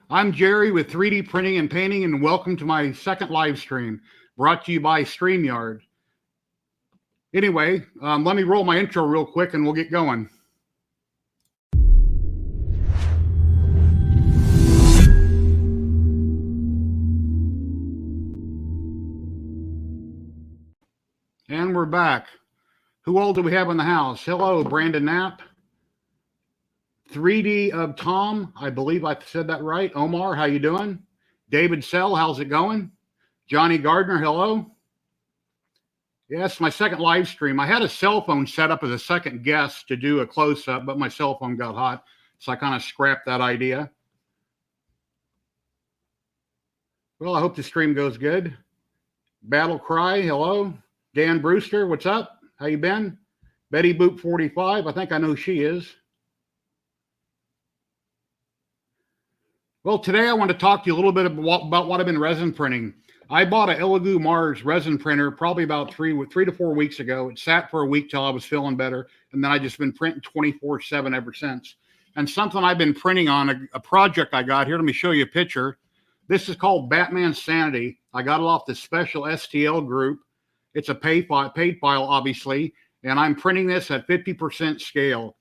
I'm Jerry with 3D Printing and Painting, and welcome to my second live stream, brought to you by StreamYard. Anyway, let me roll my intro real quick and we'll get going. And we're back. Who all do we have in the house? Hello, Brandon Knapp. 3D of Tom, I believe I said that right. Omar, how you doing? David Sell, how's it going? Johnny Gardner, hello. Yes, my second live stream. I had a cell phone set up as a second guest to do a close-up, but my cell phone got hot, so I kind of scrapped that idea. Well, I hope the stream goes good. Battle Cry, hello. Dan Brewster, what's up? How you been? Betty Boop 45, I think I know who she is. Well, today I want to talk to you a little bit about what I've been resin printing. I bought an Elegoo Mars resin printer probably about three to 4 weeks ago. It sat for a week till I was feeling better, and then I just been printing 24/7 ever since. And something I've been printing on, a project I got here, let me show you a picture. This is called Batman Sanity. I got it off the SpecialSTL group. It's a paid file, obviously, and I'm printing this at 50% scale.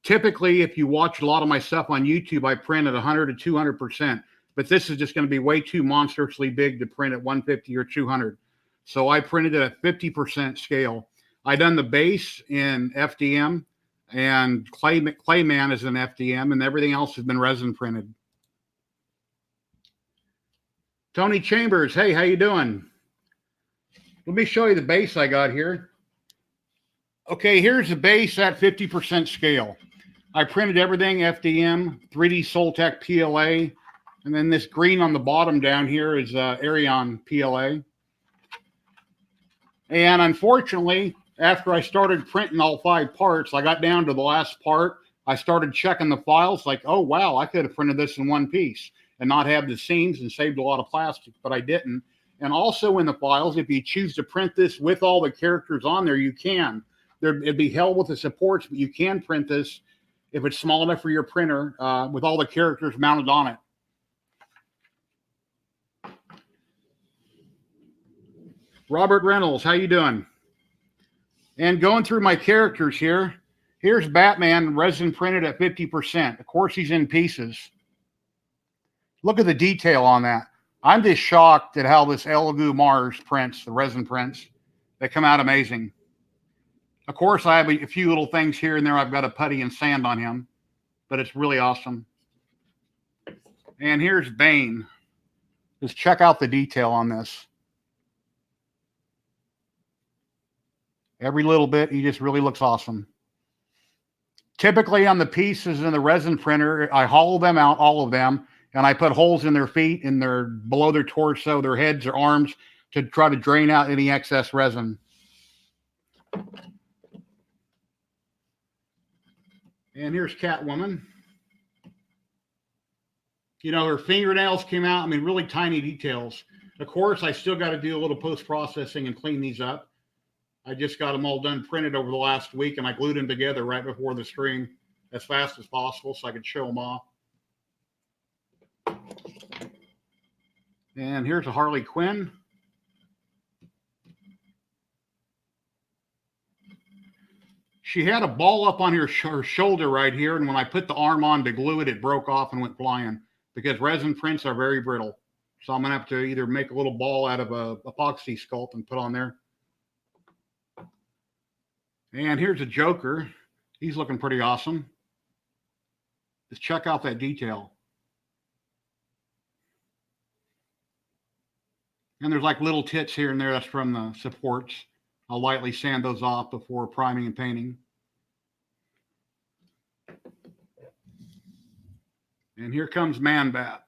Typically, if you watch a lot of my stuff on YouTube, I print at 100 to 200%, but this is just going to be way too monstrously big to print at 150 or 200. So I printed it at 50% scale. I done the base in FDM, and Clayman is in FDM, and everything else has been resin printed. Tony Chambers, hey, how you doing? Let me show you the base I got here. Okay, here's the base at 50% scale. I printed everything FDM, 3D Soltec PLA, and then this green on the bottom down here is Arion PLA. And unfortunately, after I started printing all 5 parts, I got down to the last part. I started checking the files like, oh, wow, I could have printed this in one piece and not have the seams and saved a lot of plastic, but I didn't. And also in the files, if you choose to print this with all the characters on there, you can. It'd be hell with the supports, but you can print this if it's small enough for your printer with all the characters mounted on it. Robert Reynolds, how you doing? And going through my characters here, here's Batman resin printed at 50%. Of course, he's in pieces. Look at the detail on that. I'm just shocked at how this Elegoo Mars prints, the resin prints. They come out amazing. Of course, I have a few little things here and there. I've got a putty and sand on him, but it's really awesome. And here's Bane. Just check out the detail on this. Every little bit, he just really looks awesome. Typically on the pieces in the resin printer, I hollow them out, all of them, and I put holes in their feet, in their below their torso, their heads, their arms, to try to drain out any excess resin. And here's Catwoman. You know, her fingernails came out. I mean, really tiny details. Of course, I still got to do a little post-processing and clean these up. I just got them all done printed over the last week, and I glued them together right before the stream as fast as possible so I could show them off. And here's a Harley Quinn. She had a ball up on her shoulder right here, and when I put the arm on to glue it, it broke off and went flying because resin prints are very brittle. So I'm going to have to either make a little ball out of a epoxy sculpt and put on there. And here's a Joker. He's looking pretty awesome. Just check out that detail. And there's like little tits here and there. That's from the supports. I'll lightly sand those off before priming and painting. And here comes Man Bat.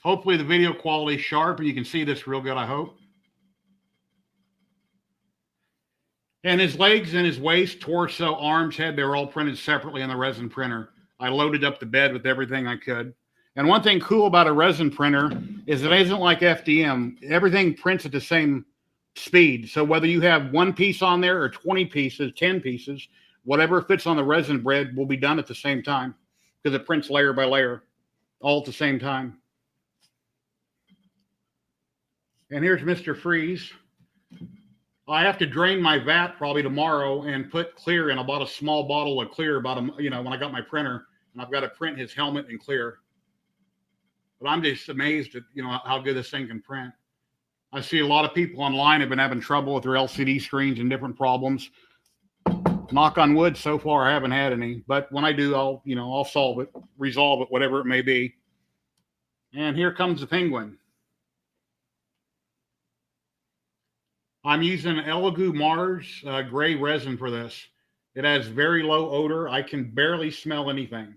Hopefully the video quality is sharp and you can see this real good, I hope. And his legs and his waist, torso, arms, head, they were all printed separately on the resin printer. I loaded up the bed with everything I could. And one thing cool about a resin printer is it isn't like FDM. Everything prints at the same speed. So whether you have one piece on there or 20 pieces, 10 pieces, whatever fits on the resin bed will be done at the same time because it prints layer by layer all at the same time. And here's Mr. Freeze. I have to drain my vat probably tomorrow and put clear in. I bought a small bottle of clear about when I got my printer, and I've got to print his helmet in clear. But I'm just amazed at how good this thing can print. I see a lot of people online have been having trouble with their LCD screens and different problems. Knock on wood, so far I haven't had any. But when I do, I'll solve it, resolve it, whatever it may be. And here comes the penguin. I'm using Elegoo Mars gray resin for this. It has very low odor. I can barely smell anything.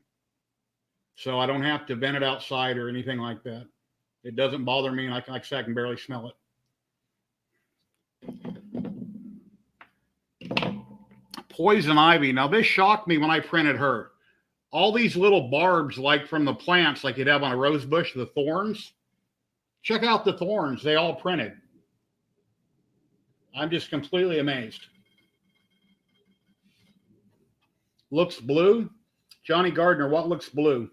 So I don't have to vent it outside or anything like that. It doesn't bother me. Like I said, I can barely smell it. Poison ivy. Now this shocked me when I printed her. All these little barbs, like from the plants, like you'd have on a rose bush, the thorns. Check out the thorns. They all printed. I'm just completely amazed. Looks blue. Johnny Gardner, what looks blue?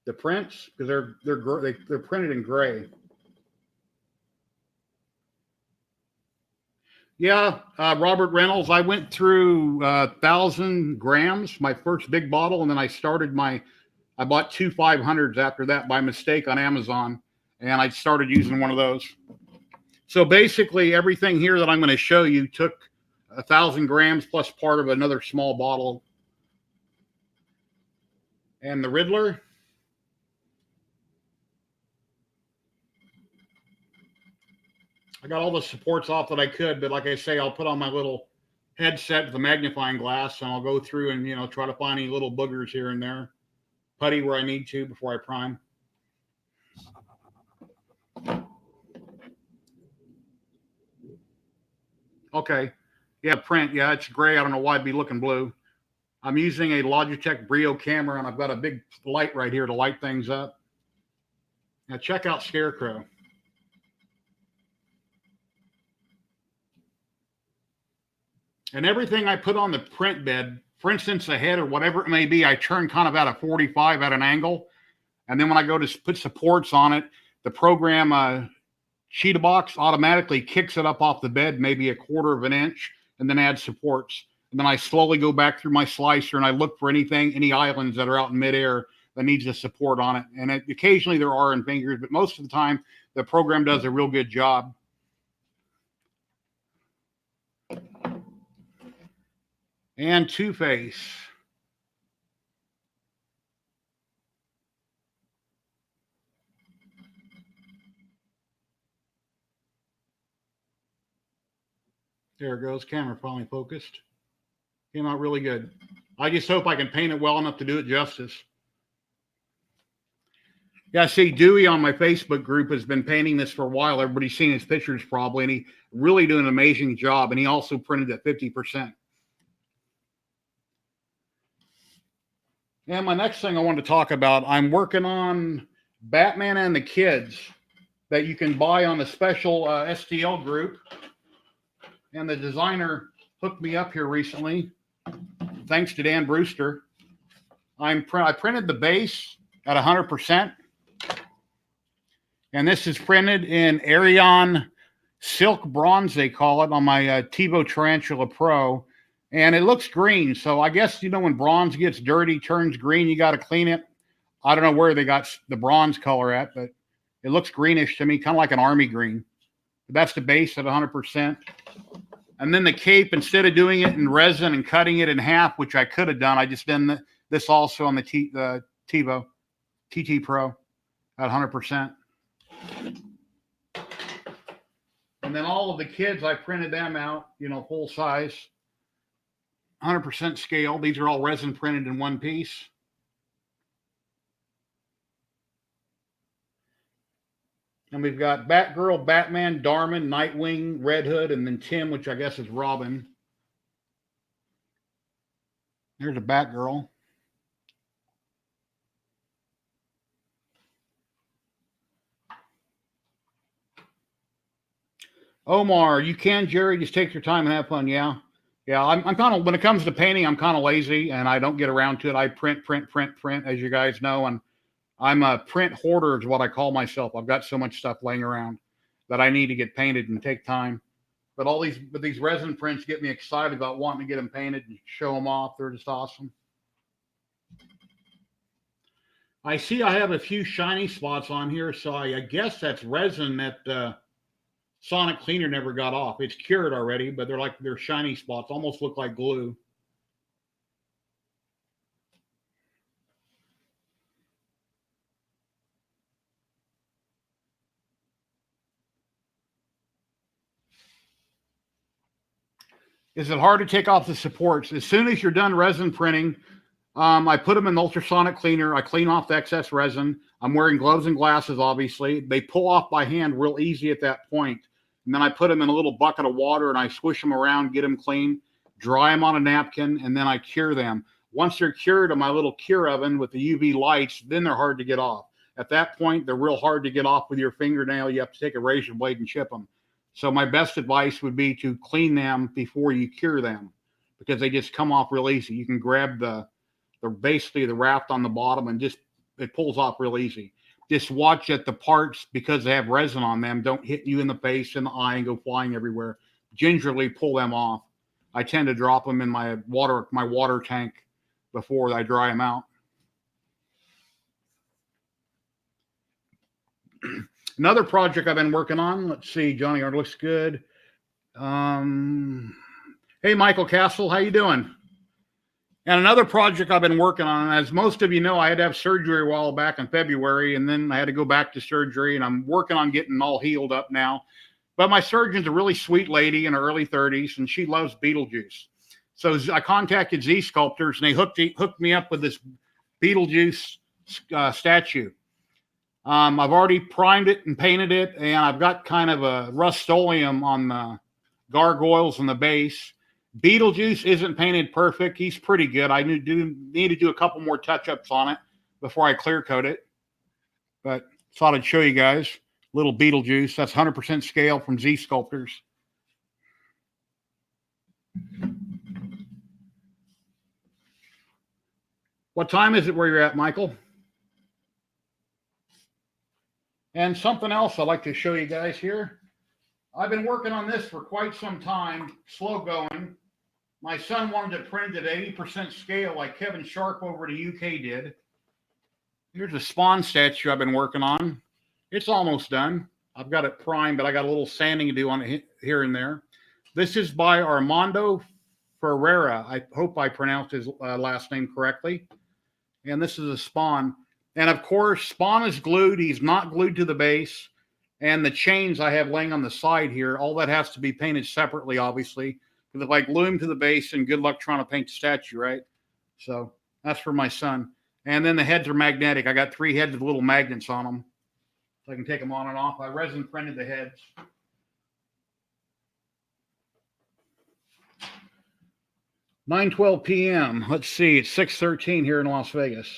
The prints, because they're printed in gray. Yeah, Robert Reynolds. I went through 1,000 grams, my first big bottle, and then I bought 2 500s after that by mistake on Amazon, and I started using one of those. So basically, everything here that I'm going to show you took 1,000 grams plus part of another small bottle. And the Riddler. I got all the supports off that I could, but like I say, I'll put on my little headset with a magnifying glass, and I'll go through and try to find any little boogers here and there. Putty where I need to before I prime. Okay. Yeah, print. Yeah, it's gray. I don't know why it'd be looking blue. I'm using a Logitech Brio camera, and I've got a big light right here to light things up. Now check out Scarecrow. And everything I put on the print bed, for instance, a head or whatever it may be, I turn kind of at a 45 at an angle. And then when I go to put supports on it, the program Cheetah Box automatically kicks it up off the bed, maybe 1/4 of an inch, and then adds supports. And then I slowly go back through my slicer and I look for any islands that are out in midair that needs a support on it. And occasionally there are in fingers, but most of the time the program does a real good job. And Two-Face. There it goes. Camera finally focused. Came out really good. I just hope I can paint it well enough to do it justice. Yeah, see, Dewey on my Facebook group has been painting this for a while. Everybody's seen his pictures probably, and he really doing an amazing job. And he also printed at 50%. And my next thing I want to talk about, I'm working on Batman and the Kids that you can buy on the SpecialSTL group. And the designer hooked me up here recently, thanks to Dan Brewster. I printed the base at 100%. And this is printed in Arion Silk Bronze, they call it, on my Tevo Tarantula Pro. And it looks green. So I guess, when bronze gets dirty, turns green, you got to clean it. I don't know where they got the bronze color at, but it looks greenish to me, kind of like an army green. But that's the base at 100%. And then the cape, instead of doing it in resin and cutting it in half, which I could have done, I just done this also on the Tevo TT Pro at 100%. And then all of the kids, I printed them out, full size, 100% scale. These are all resin printed in one piece. And we've got Batgirl, Batman, Darman, Nightwing, Red Hood, and then Tim, which I guess is Robin. There's a Batgirl. Omar, you can, Jerry, just take your time and have fun. Yeah. Yeah. I'm kind of, when it comes to painting, I'm kind of lazy and I don't get around to it. I print, as you guys know. And I'm a print hoarder is what I call myself. I've got so much stuff laying around that I need to get painted and take time. But these resin prints get me excited about wanting to get them painted and show them off. They're just awesome. I see I have a few shiny spots on here, so I guess that's resin that Sonic Cleaner never got off. It's cured already, but they're shiny spots, almost look like glue. Is it hard to take off the supports? As soon as you're done resin printing, I put them in the ultrasonic cleaner. I clean off the excess resin. I'm wearing gloves and glasses, obviously. They pull off by hand real easy at that point. And then I put them in a little bucket of water and I swish them around, get them clean, dry them on a napkin, and then I cure them. Once they're cured in my little cure oven with the UV lights, then they're hard to get off. At that point, they're real hard to get off with your fingernail. You have to take a razor blade and chip them. So my best advice would be to clean them before you cure them because they just come off real easy. You can grab basically the raft on the bottom and just it pulls off real easy. Just watch that the parts, because they have resin on them, don't hit you in the face and the eye and go flying everywhere. Gingerly pull them off. I tend to drop them in my water tank before I dry them out. Another project I've been working on. Let's see, Johnny Art looks good. Hey, Michael Castle, how you doing? And another project I've been working on, as most of you know, I had to have surgery a while back in February, and then I had to go back to surgery, and I'm working on getting all healed up now. But my surgeon's a really sweet lady in her early 30s, and she loves Beetlejuice. So I contacted Z Sculptors, and they hooked me up with this Beetlejuice statue. I've already primed it and painted it, and I've got kind of a Rust-Oleum on the gargoyles and the base. Beetlejuice isn't painted perfect. He's pretty good. I need to do a couple more touch-ups on it before I clear coat it. But thought I'd show you guys. Little Beetlejuice. That's 100% scale from Z Sculptors. What time is it where you're at, Michael? And something else I'd like to show you guys here. I've been working on this for quite some time, slow going. My son wanted to print it at 80% scale like Kevin Sharp over at the UK did. Here's a Spawn statue I've been working on. It's almost done. I've got it primed, but I got a little sanding to do on it here and there. This is by Armando Ferreira. I hope I pronounced his last name correctly. And this is a Spawn. And of course, Spawn is glued. He's not glued to the base. And the chains I have laying on the side here, all that has to be painted separately, obviously. Because if I glue him to the base, and good luck trying to paint the statue, right? So that's for my son. And then the heads are magnetic. I got 3 heads with little magnets on them. So I can take them on and off. I resin printed the heads. (9:12 p.m.) Let's see. It's 6:13 here in Las Vegas.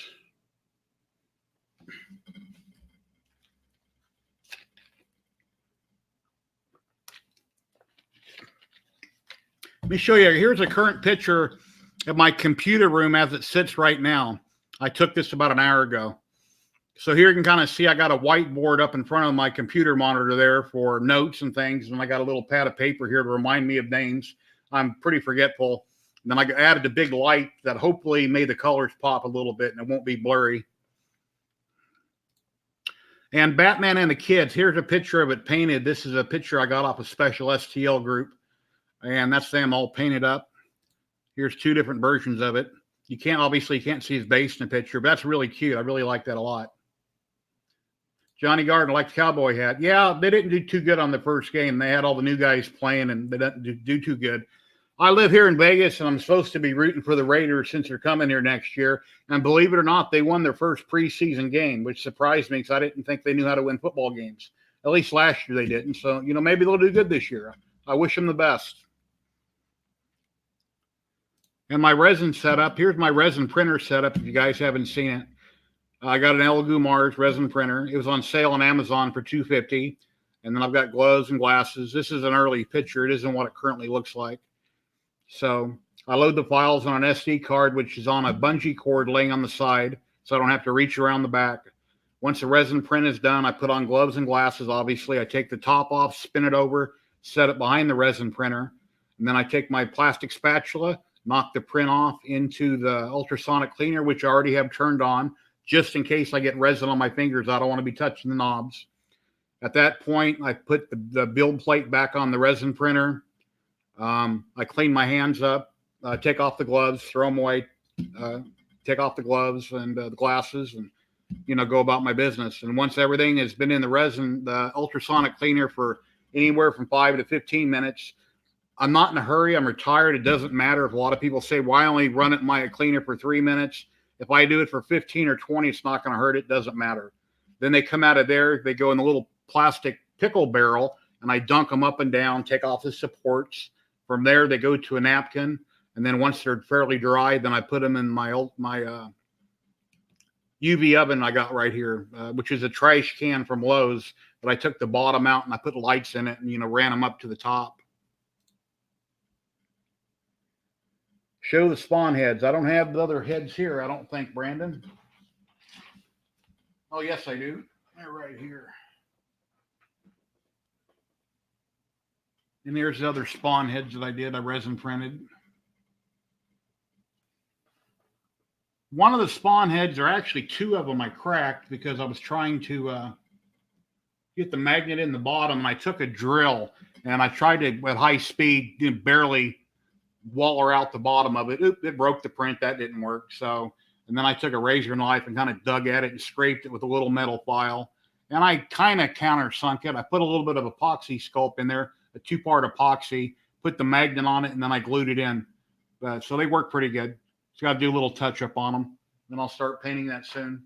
Let me show you. Here's a current picture of my computer room as it sits right now. I took this about an hour ago. So here you can kind of see I got a whiteboard up in front of my computer monitor there for notes and things. And I got a little pad of paper here to remind me of names. I'm pretty forgetful. And then I added a big light that hopefully made the colors pop a little bit and it won't be blurry. And Batman and the Kids. Here's a picture of it painted. This is a picture I got off a SpecialSTL group. And that's them all painted up. Here's 2 different versions of it. You can't see his base in the picture, but that's really cute. I really like that a lot. Johnny Gardner liked the cowboy hat. Yeah, they didn't do too good on the first game. They had all the new guys playing, and they didn't do too good. I live here in Vegas, and I'm supposed to be rooting for the Raiders since they're coming here next year. And believe it or not, they won their first preseason game, which surprised me because I didn't think they knew how to win football games. At least last year they didn't. So, maybe they'll do good this year. I wish them the best. And my resin setup, here's my resin printer setup if you guys haven't seen it. I got an Elegoo Mars resin printer. It was on sale on Amazon for $250. And then I've got gloves and glasses. This is an early picture. It isn't what it currently looks like. So I load the files on an SD card, which is on a bungee cord laying on the side, so I don't have to reach around the back. Once the resin print is done, I put on gloves and glasses. Obviously, I take the top off, spin it over, set it behind the resin printer, and then I take my plastic spatula, knock the print off into the ultrasonic cleaner, which I already have turned on, just in case I get resin on my fingers. I don't want to be touching the knobs. At that point, I put the build plate back on the resin printer. I clean my hands up, take off the gloves, throw them away, take off the gloves and the glasses, and go about my business. And once everything has been in the resin, the ultrasonic cleaner for anywhere from 5 to 15 minutes. I'm not in a hurry. I'm retired. It doesn't matter. If a lot of people say, why only run it my cleaner for 3 minutes? If I do it for 15 or 20, it's not going to hurt. It doesn't matter. Then they come out of there. They go in the little plastic pickle barrel, and I dunk them up and down, take off the supports. From there, they go to a napkin. And then once they're fairly dry, then I put them in my UV oven I got right here, which is a trash can from Lowe's. But I took the bottom out and I put lights in it and, ran them up to the top. Show the spawn heads. I don't have the other heads here, I don't think, Brandon. Oh, yes, I do. They're right here. And there's the other spawn heads that I resin printed. One of the spawn heads, or actually 2 of them, I cracked because I was trying to get the magnet in the bottom, and I took a drill and I tried to, at high speed, barely waller out the bottom of it. It broke the print. That didn't work. So, and then I took a razor knife and kind of dug at it and scraped it with a little metal file. And I kind of countersunk it. I put a little bit of epoxy sculpt in there, a 2-part epoxy, put the magnet on it, and then I glued it in. So they work pretty good. Just got to do a little touch up on them. Then I'll start painting that soon.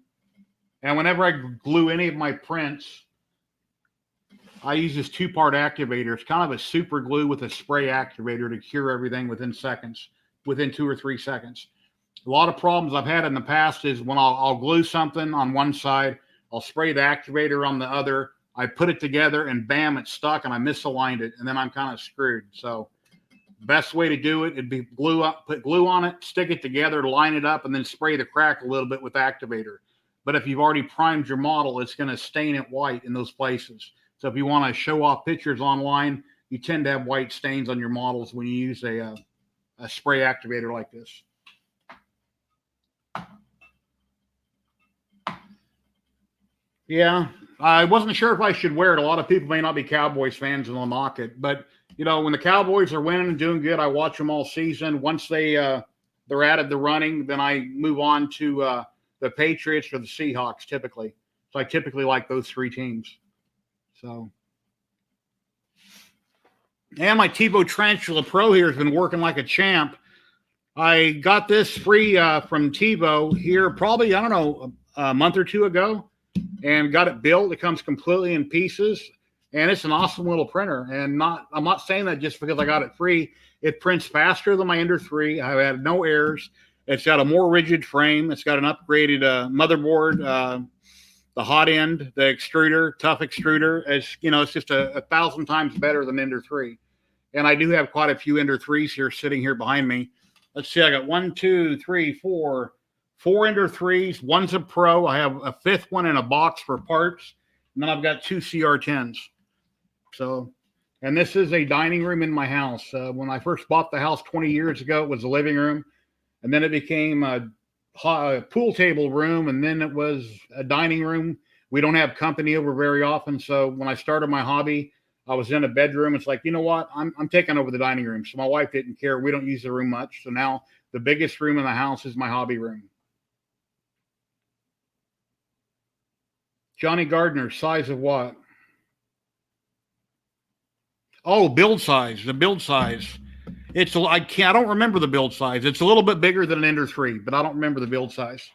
And whenever I glue any of my prints, I use this 2-part activator. It's kind of a super glue with a spray activator to cure everything within 2 or 3 seconds. A lot of problems I've had in the past is when I'll glue something on one side, I'll spray the activator on the other. I put it together and bam, it's stuck and I misaligned it. And then I'm kind of screwed. So best way to do it would be put glue on it, stick it together, line it up, and then spray the crack a little bit with activator. But if you've already primed your model, it's going to stain it white in those places. So if you want to show off pictures online, you tend to have white stains on your models when you use a spray activator like this. Yeah, I wasn't sure if I should wear it. A lot of people may not be Cowboys fans and they'll knock it. But, when the Cowboys are winning and doing good, I watch them all season. Once they're out of the running, then I move on to the Patriots or the Seahawks typically. So I typically like those 3 teams. So, and my Tevo Tarantula Pro here has been working like a champ. I got this free from Tevo here probably, I don't know, a month or 2 ago, and got it built. It comes completely in pieces, and it's an awesome little printer. And I'm not saying that just because I got it free. It prints faster than my Ender 3. I've had no errors. It's got a more rigid frame. It's got an upgraded motherboard. The hot end, the extruder, tough extruder, it's just a 1,000 times better than Ender 3. And I do have quite a few Ender 3s here sitting here behind me. Let's see, I got 4 Ender 3s. One's a Pro. I have a 5th one in a box for parts. And then I've got 2 CR10s. So, and this is a dining room in my house. When I first bought the house 20 years ago, it was a living room. And then it became a pool table room, and then it was a dining room. We don't have company over very often, so when I started my hobby, I was in a bedroom. It's like, you know what, I'm taking over the dining room. So my wife didn't care. We don't use the room much. So now the biggest room in the house is my hobby room. Johnny Gardner, size of what? Oh, build size. The build size. I don't remember the build size. It's a little bit bigger than an Ender 3, but I don't remember the build size.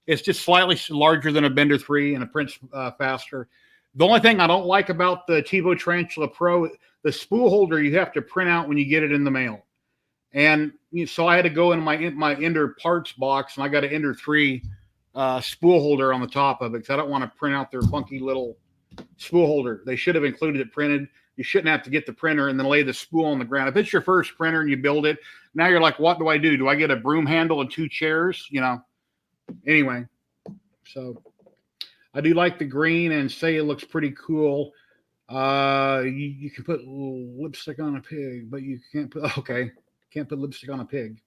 It's just slightly larger than a Bender 3 and it prints faster. The only thing I don't like about the Tevo Tarantula Pro, the spool holder you have to print out when you get it in the mail. And so I had to go in my Ender parts box, and I got an Ender 3 spool holder on the top of it because I don't want to print out their funky little spool holder. They should have included it printed. You shouldn't have to get the printer and then lay the spool on the ground. If it's your first printer and you build it, now you're like, what do I do? Do I get a broom handle and 2 chairs? You know, anyway. So I do like the green and say it looks pretty cool. You can put lipstick on a pig, but you can't put, okay, can't put lipstick on a pig.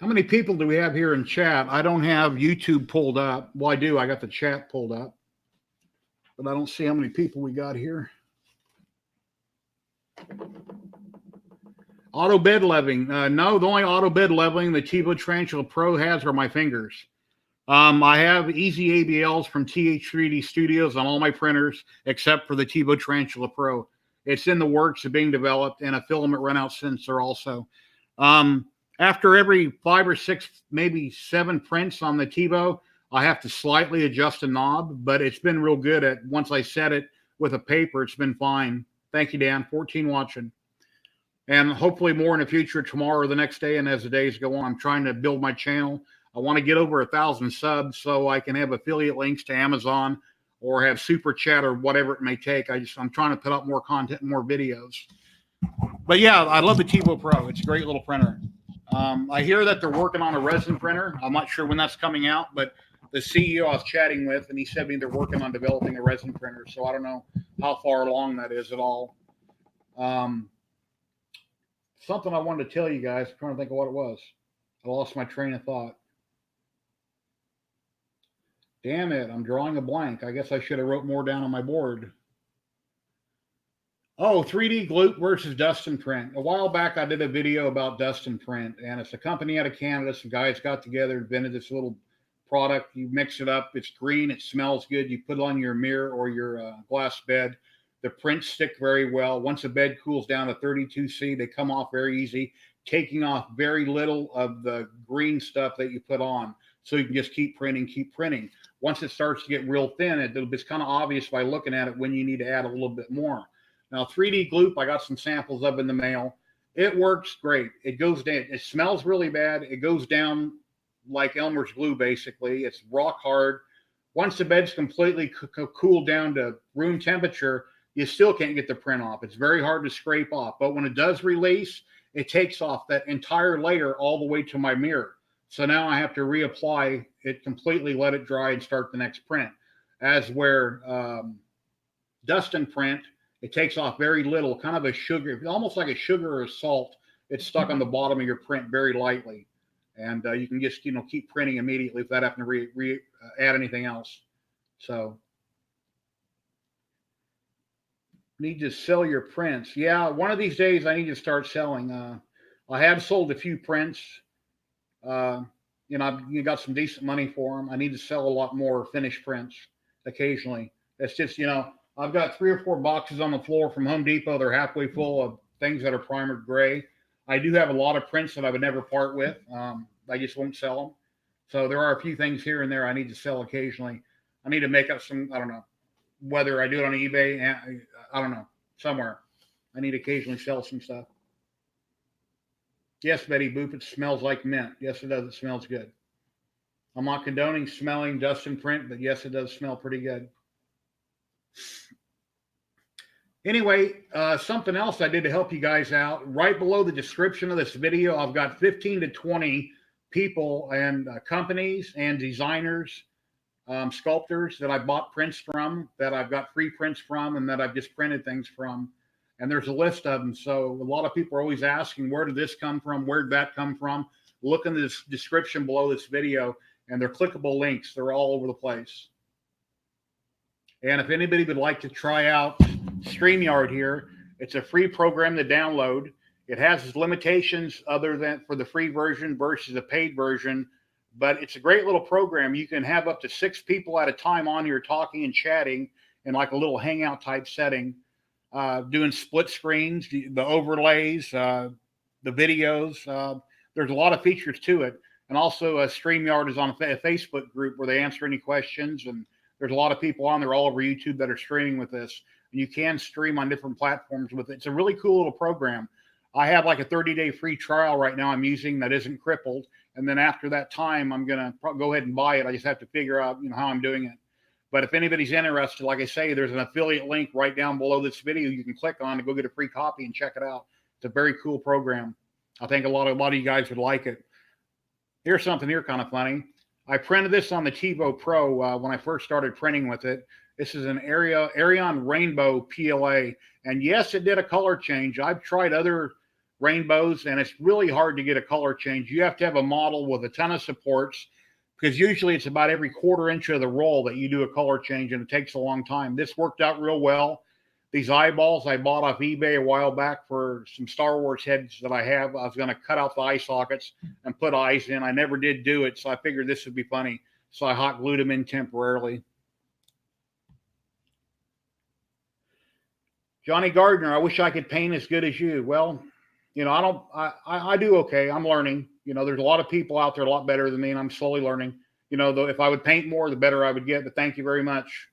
How many people do we have here in chat? I don't have YouTube pulled up. Well, I do. I got the chat pulled up, but I don't see how many people we got here. Auto bed leveling. No, the only auto bed leveling the TiVo Tarantula Pro has are my fingers. I have easy ABLs from TH3D Studios on all my printers, except for the TiVo Tarantula Pro. It's in the works of being developed, and a filament runout sensor also. After every 5 or 6, maybe 7 prints on the TiVo, I have to slightly adjust a knob, but it's been real good at once I set it with a paper, it's been fine. Thank you, Dan. 14 watching. And hopefully more in the future, tomorrow or the next day, and as the days go on. I'm trying to build my channel. I want to get over 1,000 subs so I can have affiliate links to Amazon or have super chat or whatever it may take. I'm trying to put up more content and more videos. But yeah, I love the TiVo Pro. It's a great little printer. I hear that they're working on a resin printer. I'm not sure when that's coming out, but the CEO I was chatting with, and he said they're working on developing a resin printer. So I don't know how far along that is at all. Something I wanted to tell you guys. I'm trying to think of what it was. I lost my train of thought. Damn it, I'm drawing a blank. I guess I should have wrote more down on my board. Oh, 3D glue versus dust and print. A while back, I did a video about dust and print, and it's a company out of Canada. Some guys got together, invented this little product. You mix it up. It's green. It smells good. You put it on your mirror or your glass bed. The prints stick very well. Once a bed cools down to 32°C, they come off very easy, taking off very little of the green stuff that you put on. So you can just keep printing, keep printing. Once it starts to get real thin, it's kind of obvious by looking at it when you need to add a little bit more. Now, 3D Gloop, I got some samples of in the mail. It works great. It goes down. It smells really bad. It goes down like Elmer's glue, basically. It's rock hard. Once the bed's completely cooled down to room temperature, you still can't get the print off. It's very hard to scrape off. But when it does release, it takes off that entire layer all the way to my mirror. So now I have to reapply it completely, let it dry, and start the next print. As where dust and print, it takes off very little, kind of a sugar, almost like a sugar or a salt. It's stuck on the bottom of your print very lightly. And you can just, keep printing immediately without having to add anything else. So, need to sell your prints. Yeah, one of these days I need to start selling. I have sold a few prints. I've got some decent money for them. I need to sell a lot more finished prints occasionally. It's just, I've got 3 or 4 boxes on the floor from Home Depot. They're halfway full of things that are primered gray. I do have a lot of prints that I would never part with. I just won't sell them. So there are a few things here and there I need to sell occasionally. I need to make up some, I don't know, whether I do it on eBay, I don't know, somewhere. I need to occasionally sell some stuff. Yes, Betty Boop, it smells like mint. Yes, it does. It smells good. I'm not condoning smelling dust and print, but yes, it does smell pretty good. Anyway, something else I did to help you guys out. Right below the description of this video, I've got 15 to 20 people and companies and designers, sculptors that I bought prints from, that I've got free prints from, and that I've just printed things from. And there's a list of them. So a lot of people are always asking, where did this come from? Where did that come from? Look in the description below this video, and they're clickable links. They're all over the place. And if anybody would like to try out StreamYard here, it's a free program to download. It has its limitations other than for the free version versus the paid version, but it's a great little program. You can have up to 6 people at a time on here talking and chatting in like a little hangout type setting, doing split screens, the overlays, the videos. There's a lot of features to it. And also StreamYard is on a Facebook group where they answer any questions, and there's a lot of people on there all over YouTube that are streaming with this. And you can stream on different platforms with it. It's a really cool little program. I have like a 30-day free trial right now I'm using that isn't crippled. And then after that time, I'm going to go ahead and buy it. I just have to figure out, how I'm doing it. But if anybody's interested, like I say, there's an affiliate link right down below this video you can click on to go get a free copy and check it out. It's a very cool program. I think a lot of you guys would like it. Here's something here kind of funny. I printed this on the TiVo Pro when I first started printing with it. This is an Arion Rainbow PLA. And yes, it did a color change. I've tried other rainbows, and it's really hard to get a color change. You have to have a model with a ton of supports, because usually it's about every quarter inch of the roll that you do a color change, and it takes a long time. This worked out real well. These eyeballs I bought off eBay a while back for some Star Wars heads that I have. I was going to cut out the eye sockets and put eyes in. I never did do it, so I figured this would be funny. So I hot glued them in temporarily. Johnny Gardner, I wish I could paint as good as you. Well, I do okay. I'm learning. There's a lot of people out there a lot better than me, and I'm slowly learning. Though if I would paint more, the better I would get. But thank you very much.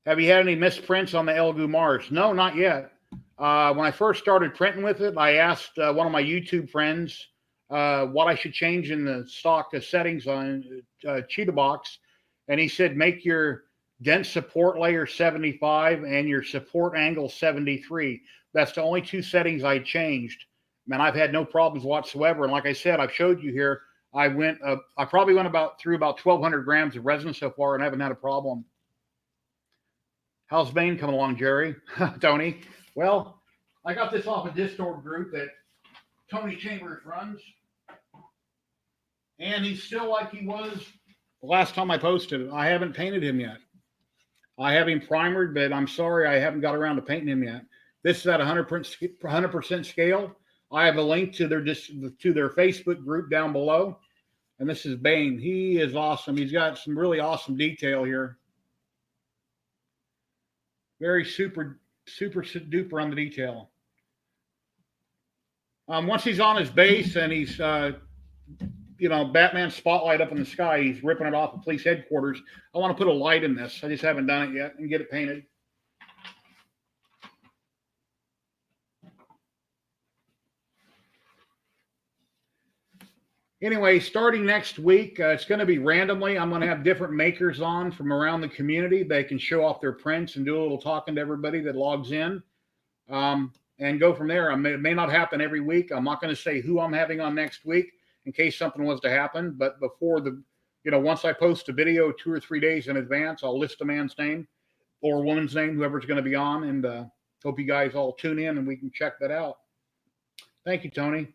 Have you had any misprints on the Elegoo Mars? No, not yet. When I first started printing with it, I asked one of my YouTube friends what I should change in the stock settings on Cheetah Box, and he said make your dense support layer 75 and your support angle 73. That's the only two settings I changed. Man, I've had no problems whatsoever. And like I said, I've showed you here, I probably went through about 1,200 grams of resin so far and haven't had a problem. How's Bane coming along, Jerry? Tony? Well, I got this off a Discord group that Tony Chambers runs. And he's still like he was the last time I posted. I haven't painted him yet. I have him primered, but I'm sorry I haven't got around to painting him yet. This is at 100% scale. I have a link to their Facebook group down below. And this is Bane. He is awesome. He's got some really awesome detail here. Very super duper on the detail. Once he's on his base and he's, Batman spotlight up in the sky, he's ripping it off of police headquarters. I want to put a light in this. I just haven't done it yet and get it painted. Anyway, starting next week, it's going to be randomly. I'm going to have different makers on from around the community. They can show off their prints and do a little talking to everybody that logs in, and go from there. It may not happen every week. I'm not going to say who I'm having on next week in case something was to happen. But before once I post a video 2 or 3 days in advance, I'll list a man's name or woman's name, whoever's going to be on, and hope you guys all tune in and we can check that out. Thank you, Tony.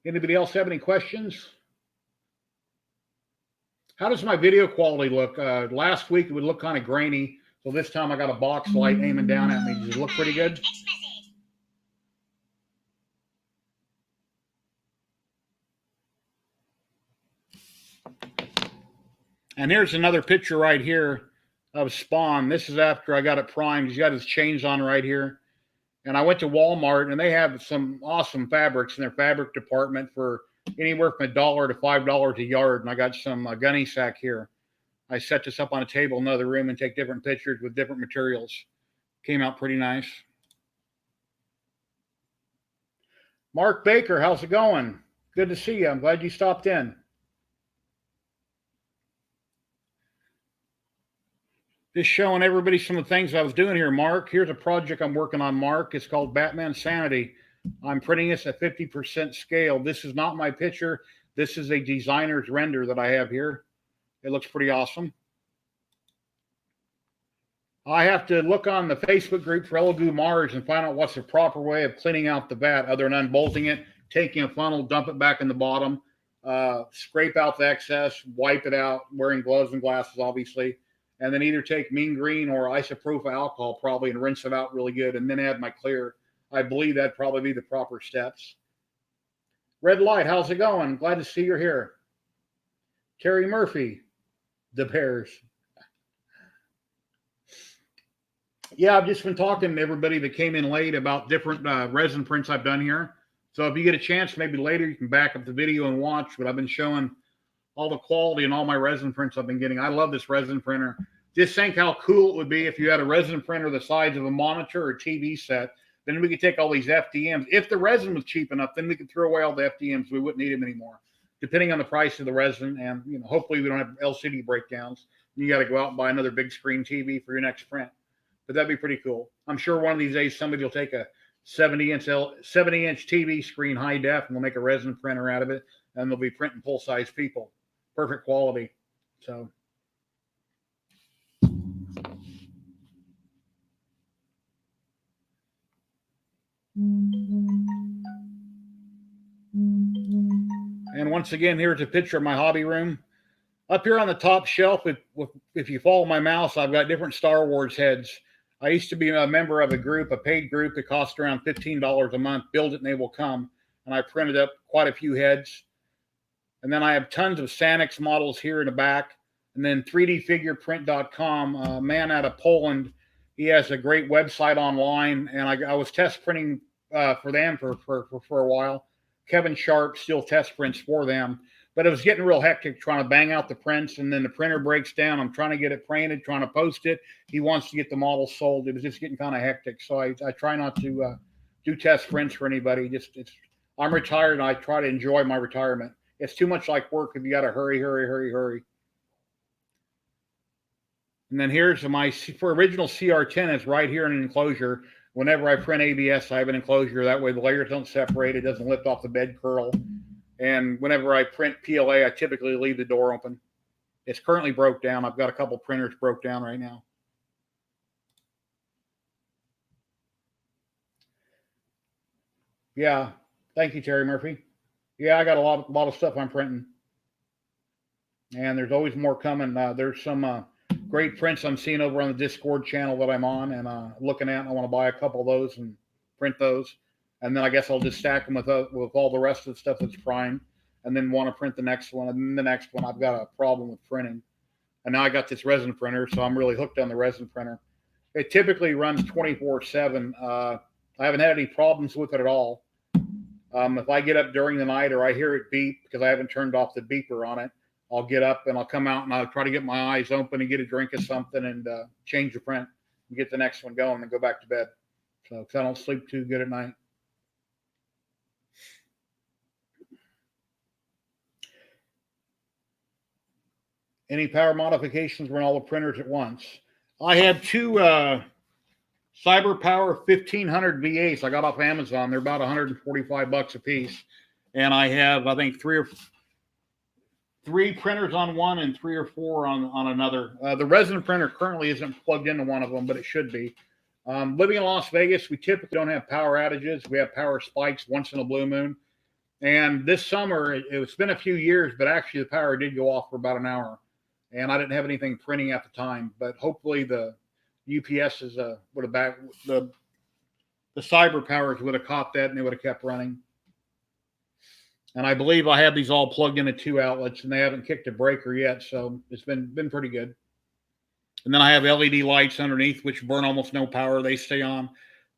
Anybody else have any questions? How does my video quality look? Last week it would look kind of grainy, so this time I got a box light aiming down at me. Does it look pretty good? And here's another picture right here of Spawn. This is after I got it primed. He's got his chains on right here. And I went to Walmart, and they have some awesome fabrics in their fabric department for anywhere from $1 to $5 a yard. And I got some gunny sack here. I set this up on a table in another room and take different pictures with different materials. Came out pretty nice. Mark Baker, how's it going? Good to see you. I'm glad you stopped in. Just showing everybody some of the things I was doing here, Mark. Here's a project I'm working on, Mark. It's called Batman Sanity. I'm printing this at 50% scale. This is not my picture. This is a designer's render that I have here. It looks pretty awesome. I have to look on the Facebook group for Elegoo Mars and find out what's the proper way of cleaning out the vat other than unbolting it, taking a funnel, dump it back in the bottom, scrape out the excess, wipe it out, wearing gloves and glasses, obviously. And then either take mean green or isopropyl alcohol probably and rinse it out really good and then add my clear. I believe that'd probably be the proper steps. Red Light, how's it going? Glad to see you're here. Terry Murphy, the Bears. Yeah, I've just been talking to everybody that came in late about different resin prints I've done here. So if you get a chance, maybe later you can back up the video and watch, but I've been showing all the quality and all my resin prints I've been getting. I love this resin printer. Just think how cool it would be if you had a resin printer the size of a monitor or TV set. Then we could take all these FDMs. If the resin was cheap enough, then we could throw away all the FDMs. We wouldn't need them anymore, depending on the price of the resin. And hopefully we don't have LCD breakdowns. You got to go out and buy another big screen TV for your next print. But that'd be pretty cool. I'm sure one of these days somebody will take a 70-inch TV screen high def and they'll make a resin printer out of it, and they'll be printing full size people, perfect quality. So. And once again, here's a picture of my hobby room. Up here on the top shelf, if you follow my mouse, I've got different Star Wars heads. I used to be a member of a group, a paid group that cost around $15 a month. Build it and they will come. And I printed up quite a few heads. And then I have tons of Sanix models here in the back. And then 3dfigureprint.com, a man out of Poland. He has a great website online. And I was test printing for them for a while. Kevin Sharp still test prints for them. But it was getting real hectic trying to bang out the prints, and then the printer breaks down. I'm trying to get it printed, trying to post it. He wants to get the model sold. It was just getting kind of hectic. So I try not to do test prints for anybody. I'm retired, and I try to enjoy my retirement. It's too much like work if you got to hurry. And then here's for original CR10 is right here in an enclosure. Whenever I print ABS, I have an enclosure. That way the layers don't separate. It doesn't lift off the bed curl. And whenever I print PLA, I typically leave the door open. It's currently broke down. I've got a couple printers broke down right now. Yeah. Thank you, Terry Murphy. Yeah, I got a lot of stuff I'm printing. And there's always more coming. There's some great prints I'm seeing over on the Discord channel that I'm on and looking at. I want to buy a couple of those and print those. And then I guess I'll just stack them with all the rest of the stuff that's primed, and then want to print the next one. And then the next one, I've got a problem with printing. And now I got this resin printer, so I'm really hooked on the resin printer. It typically runs 24/7. I haven't had any problems with it at all. If I get up during the night or I hear it beep because I haven't turned off the beeper on it, I'll get up and I'll come out and I'll try to get my eyes open and get a drink of something and change the print and get the next one going and go back to bed. So, because I don't sleep too good at night. Any power modifications run all the printers at once? I have two CyberPower 1500 V8s I got off Amazon. They're about $145 a piece. And I have, I think, three printers on one and 3 or 4 on another. The resin printer currently isn't plugged into one of them, but it should be. Living in Las Vegas, we typically don't have power outages. We have power spikes once in a blue moon. And this summer, it's been a few years, but actually the power did go off for about an hour. And I didn't have anything printing at the time, but hopefully the UPSs would have the CyberPowers would have caught that and they would have kept running. And I believe I have these all plugged into 2 outlets, and they haven't kicked a breaker yet, so it's been pretty good. And then I have LED lights underneath, which burn almost no power. They stay on.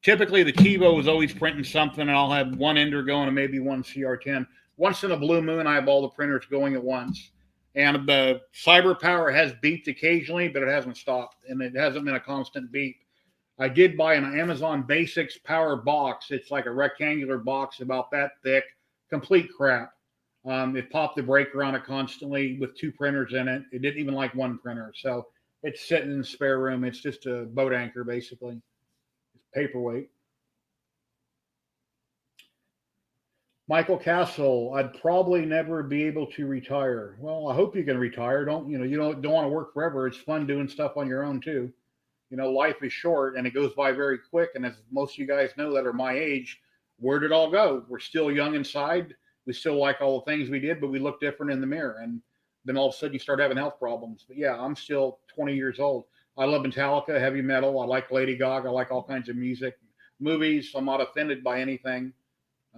Typically, the TiVo is always printing something, and I'll have one ender going and maybe one CR10. Once in a blue moon, I have all the printers going at once. And the CyberPower has beeped occasionally, but it hasn't stopped, and it hasn't been a constant beep. I did buy an Amazon Basics power box. It's like a rectangular box about that thick, complete crap. It popped the breaker on it constantly with 2 printers in it. It didn't even like one printer. So it's sitting in the spare room. It's just a boat anchor, basically. It's paperweight. Michael Castle, I'd probably never be able to retire. Well, I hope you can retire. You don't want to work forever. It's fun doing stuff on your own too. Life is short and it goes by very quick. And as most of you guys know that are my age, where did it all go? We're still young inside. We still like all the things we did, but we look different in the mirror. And then all of a sudden you start having health problems. But yeah, I'm still 20 years old. I love Metallica, heavy metal. I like Lady Gaga. I like all kinds of music, movies. I'm not offended by anything.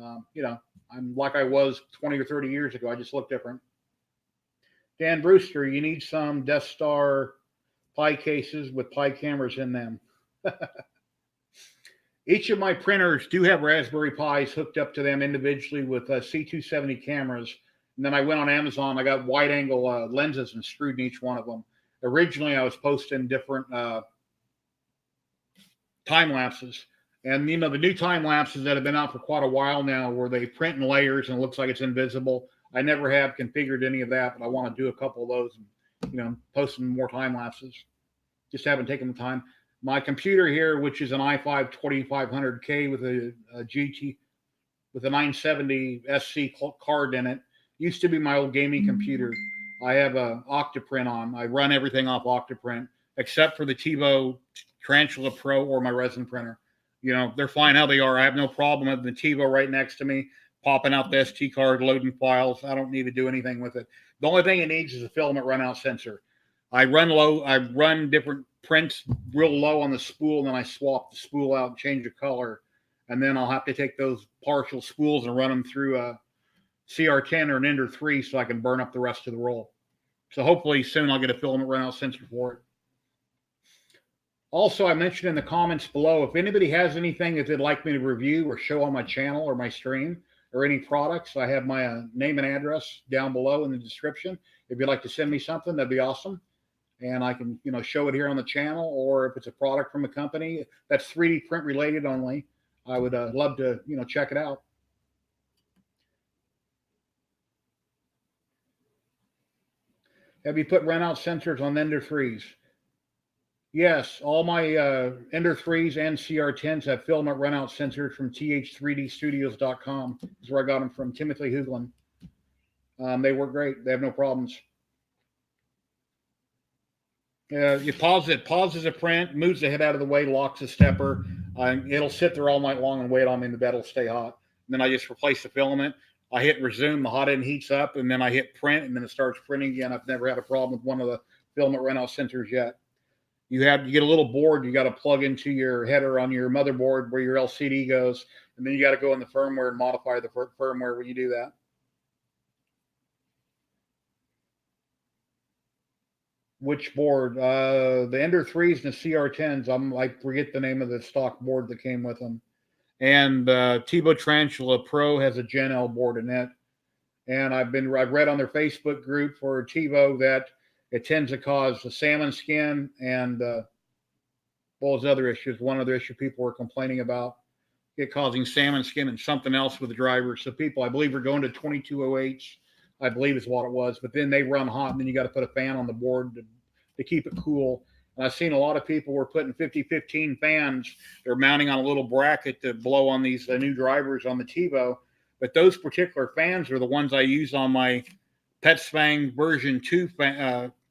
I'm like I was 20 or 30 years ago. I just look different. Dan Brewster, you need some Death Star Pi cases with Pi cameras in them. Each of my printers do have Raspberry Pis hooked up to them individually with C270 cameras. And then I went on Amazon. I got wide angle lenses and screwed in each one of them. Originally, I was posting different time lapses. And the new time lapses that have been out for quite a while now, where they print in layers and it looks like it's invisible. I never have configured any of that, but I want to do a couple of those and post some more time lapses. Just haven't taken the time. My computer here, which is an i5 2500K with a GT with a 970 SC card in it, used to be my old gaming computer. I have a Octoprint on. I run everything off Octoprint except for the TiVo Tarantula Pro or my resin printer. They're fine how they are. I have no problem with the TiVo right next to me, popping out the SD card, loading files. I don't need to do anything with it. The only thing it needs is a filament runout sensor. I run different prints real low on the spool, and then I swap the spool out and change the color. And then I'll have to take those partial spools and run them through a CR10 or an Ender 3 so I can burn up the rest of the roll. So hopefully soon I'll get a filament runout sensor for it. Also, I mentioned in the comments below, if anybody has anything that they'd like me to review or show on my channel or my stream, or any products, I have my name and address down below in the description. If you'd like to send me something, that'd be awesome. And I can, show it here on the channel, or if it's a product from a company that's 3D print related only, I would love to, check it out. Have you put runout sensors on Ender 3s? Yes, all my Ender 3s and CR10s have filament runout sensors from th3dstudios.com. That's where I got them from, Timothy Hooglin. They work great. They have no problems. You pause it, pauses a print, moves the head out of the way, locks the stepper. It'll sit there all night long and wait on me, and the bed will stay hot. And then I just replace the filament. I hit resume, the hot end heats up, and then I hit print, and then it starts printing again. I've never had a problem with one of the filament runout sensors yet. You get a little board you got to plug into your header on your motherboard where your LCD goes, and then you got to go in the firmware and modify the firmware when you do that. Which board? The Ender 3s and the CR10s. I forget the name of the stock board that came with them. And TiVo Tarantula Pro has a Gen L board in it. And I've read on their Facebook group for TiVo that it tends to cause the salmon skin and what was other issues? One other issue people were complaining about it causing salmon skin and something else with the driver. So people, I believe, are going to 2208s. I believe is what it was, but then they run hot, and then you got to put a fan on the board to keep it cool. And I've seen a lot of people were putting 5015 fans. They're mounting on a little bracket to blow on these new drivers on the TiVo. But those particular fans are the ones I use on my PetSpang version 2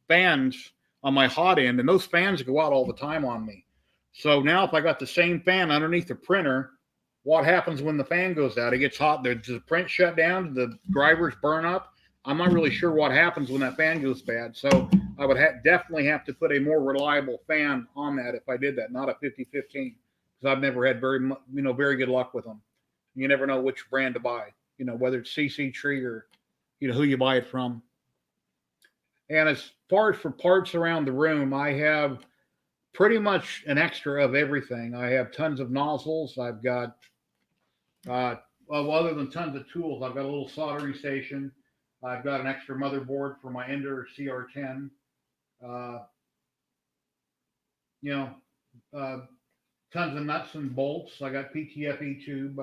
fans on my hot end, and those fans go out all the time on me. So now if I got the same fan underneath the printer, what happens when the fan goes out? It gets hot. Does the print shut down? Do the drivers burn up? I'm not really sure what happens when that fan goes bad. So I would definitely have to put a more reliable fan on that if I did that, not a 5015, because I've never had very good luck with them. You never know which brand to buy, whether it's CC Tree or, who you buy it from. And as far as for parts around the room, I have pretty much an extra of everything. I have tons of nozzles. I've got, other than tons of tools, I've got a little soldering station. I've got an extra motherboard for my Ender CR10. Tons of nuts and bolts. I got PTFE tube.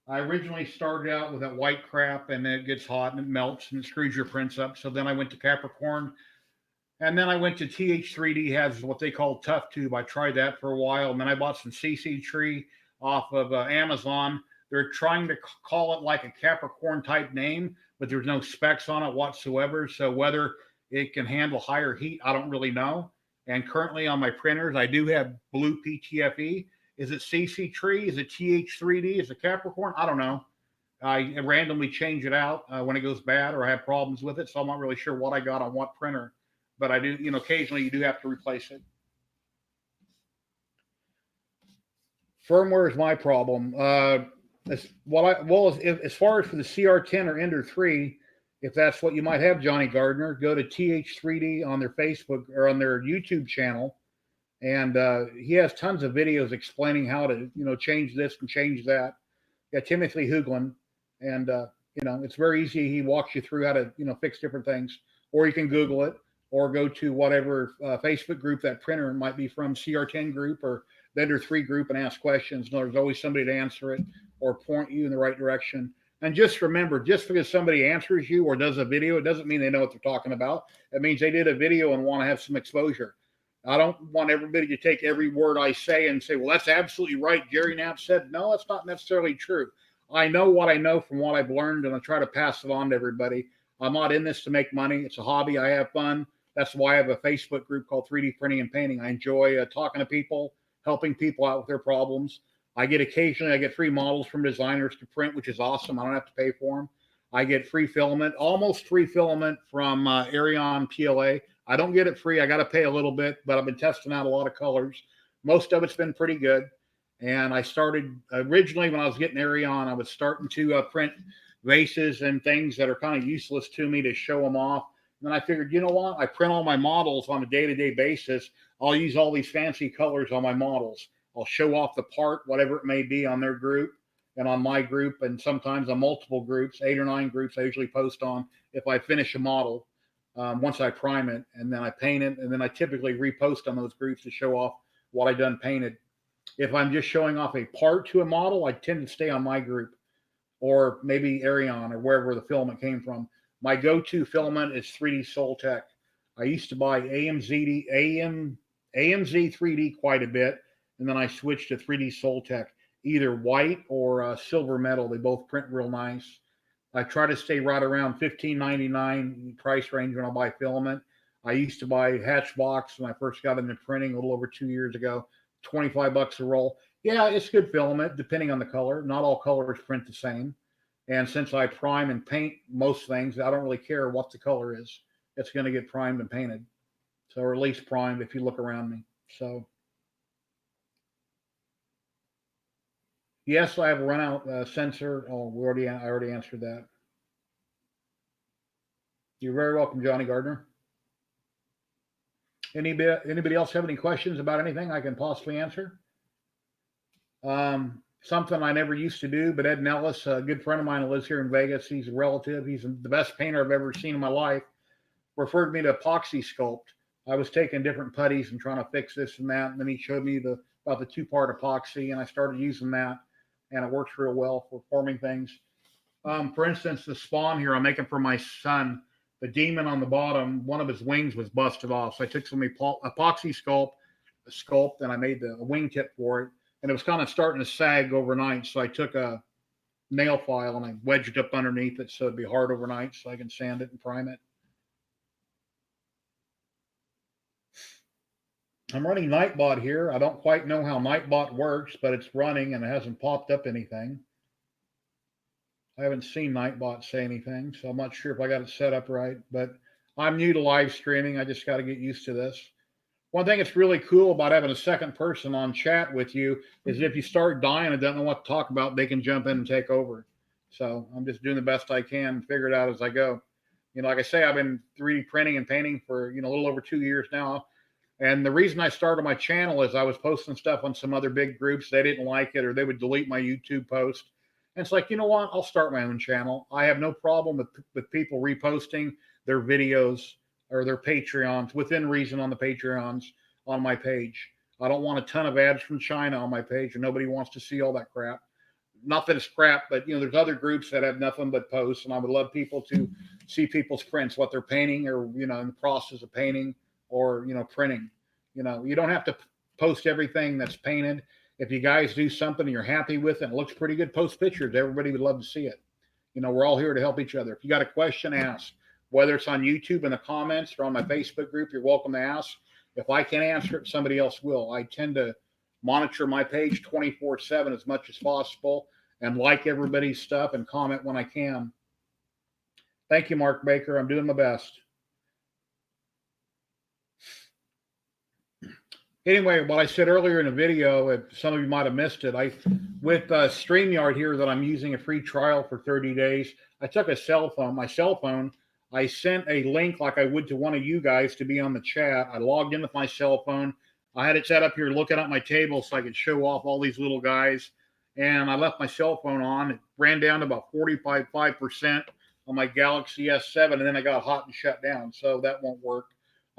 I originally started out with that white crap, and then it gets hot and it melts and it screws your prints up. So then I went to Capricorn, and then I went to TH3D, has what they call Tough Tube. I tried that for a while, and then I bought some CC Tree off of Amazon. They're trying to call it like a Capricorn type name, but there's no specs on it whatsoever. So whether it can handle higher heat, I don't really know. And currently on my printers, I do have blue PTFE. Is it CC Tree? Is it TH3D? Is it Capricorn? I don't know. I randomly change it out when it goes bad or I have problems with it. So I'm not really sure what I got on what printer. But I do, occasionally you do have to replace it. Firmware is my problem. As far as for the CR10 or Ender 3, if that's what you might have, Johnny Gardner, go to TH3D on their Facebook or on their YouTube channel, and he has tons of videos explaining how to, change this and change that. Yeah, Timothy Hooglin, and it's very easy. He walks you through how to, fix different things, or you can Google it. or go to whatever Facebook group that printer might be from, CR10 group or vendor 3 group, and ask questions. There's always somebody to answer it or point you in the right direction. And just remember, just because somebody answers you or does a video, it doesn't mean they know what they're talking about. It means they did a video and want to have some exposure. I don't want everybody to take every word I say and say, well, that's absolutely right, Jerry Knapp said. No, that's not necessarily true. I know what I know from what I've learned, and I try to pass it on to everybody. I'm not in this to make money. It's a hobby. I have fun. That's why I have a Facebook group called 3D Printing and Painting. I enjoy talking to people, helping people out with their problems. I get free models from designers to print, which is awesome. I don't have to pay for them. I get free filament, almost free filament from Arion PLA. I don't get it free. I got to pay a little bit, but I've been testing out a lot of colors. Most of it's been pretty good. And I started originally when I was getting Arion, I was starting to print vases and things that are kind of useless to me to show them off. And then I figured, you know what? I print all my models on a day-to-day basis. I'll use all these fancy colors on my models. I'll show off the part, whatever it may be, on their group and on my group, and sometimes on multiple groups, 8 or 9 groups I usually post on if I finish a model. Once I prime it and then I paint it, and then I typically repost on those groups to show off what I done painted. If I'm just showing off a part to a model, I tend to stay on my group or maybe Arion or wherever the filament came from. My go-to filament is 3D Soltech. I used to buy AMZ 3D quite a bit, and then I switched to 3D Soltech, either white or silver metal. They both print real nice. I try to stay right around $15.99 price range when I buy filament. I used to buy Hatchbox when I first got into printing a little over 2 years ago, $25 a roll. Yeah, it's good filament depending on the color. Not all colors print the same. And since I prime and paint most things, I don't really care what the color is. It's going to get primed and painted. So, or at least primed if you look around me. So, yes, I have a runout sensor. Oh, I already answered that. You're very welcome, Johnny Gardner. Anybody else have any questions about anything I can possibly answer? Something I never used to do, but Ed Nellis, a good friend of mine who lives here in Vegas, he's a relative. He's the best painter I've ever seen in my life. Referred me to epoxy sculpt. I was taking different putties and trying to fix this and that, and then he showed me about the 2-part epoxy, and I started using that, and it works real well for forming things. For instance, the spawn here I'm making for my son, the demon on the bottom, one of his wings was busted off. So I took some epoxy sculpt, and I made a wingtip for it. And it was kind of starting to sag overnight. So I took a nail file and I wedged it up underneath it so it'd be hard overnight so I can sand it and prime it. I'm running Nightbot here. I don't quite know how Nightbot works, but it's running and it hasn't popped up anything. I haven't seen Nightbot say anything, so I'm not sure if I got it set up right, but I'm new to live streaming. I just got to get used to this. One thing that's really cool about having a second person on chat with you is if you start dying and don't know what to talk about, they can jump in and take over. So I'm just doing the best I can and figure it out as I go. You know, like I say, I've been 3D printing and painting for, a little over 2 years now. And the reason I started my channel is I was posting stuff on some other big groups. They didn't like it or they would delete my YouTube post. And it's like, you know what? I'll start my own channel. I have no problem with people reposting their videos or their Patreons within reason on the Patreons on my page. I don't want a ton of ads from China on my page, and nobody wants to see all that crap. Not that it's crap, but there's other groups that have nothing but posts, and I would love people to see people's prints, what they're painting, or in the process of painting, or printing. You don't have to post everything that's painted. If you guys do something and you're happy with it and it looks pretty good, post pictures. Everybody would love to see it. We're all here to help each other. If you got a question, ask. Whether it's on YouTube in the comments or on my Facebook group, you're welcome to ask. If I can't answer it, somebody else will. I tend to monitor my page 24/7 as much as possible and like everybody's stuff and comment when I can. Thank you, Mark Baker. I'm doing my best. Anyway, what I said earlier in the video, if some of you might have missed it, with StreamYard here that I'm using a free trial for 30 days, I took my cell phone, I sent a link like I would to one of you guys to be on the chat. I logged in with my cell phone. I had it set up here looking at my table so I could show off all these little guys. And I left my cell phone on. It ran down to about 45% on my Galaxy S7, and then I got hot and shut down. So that won't work.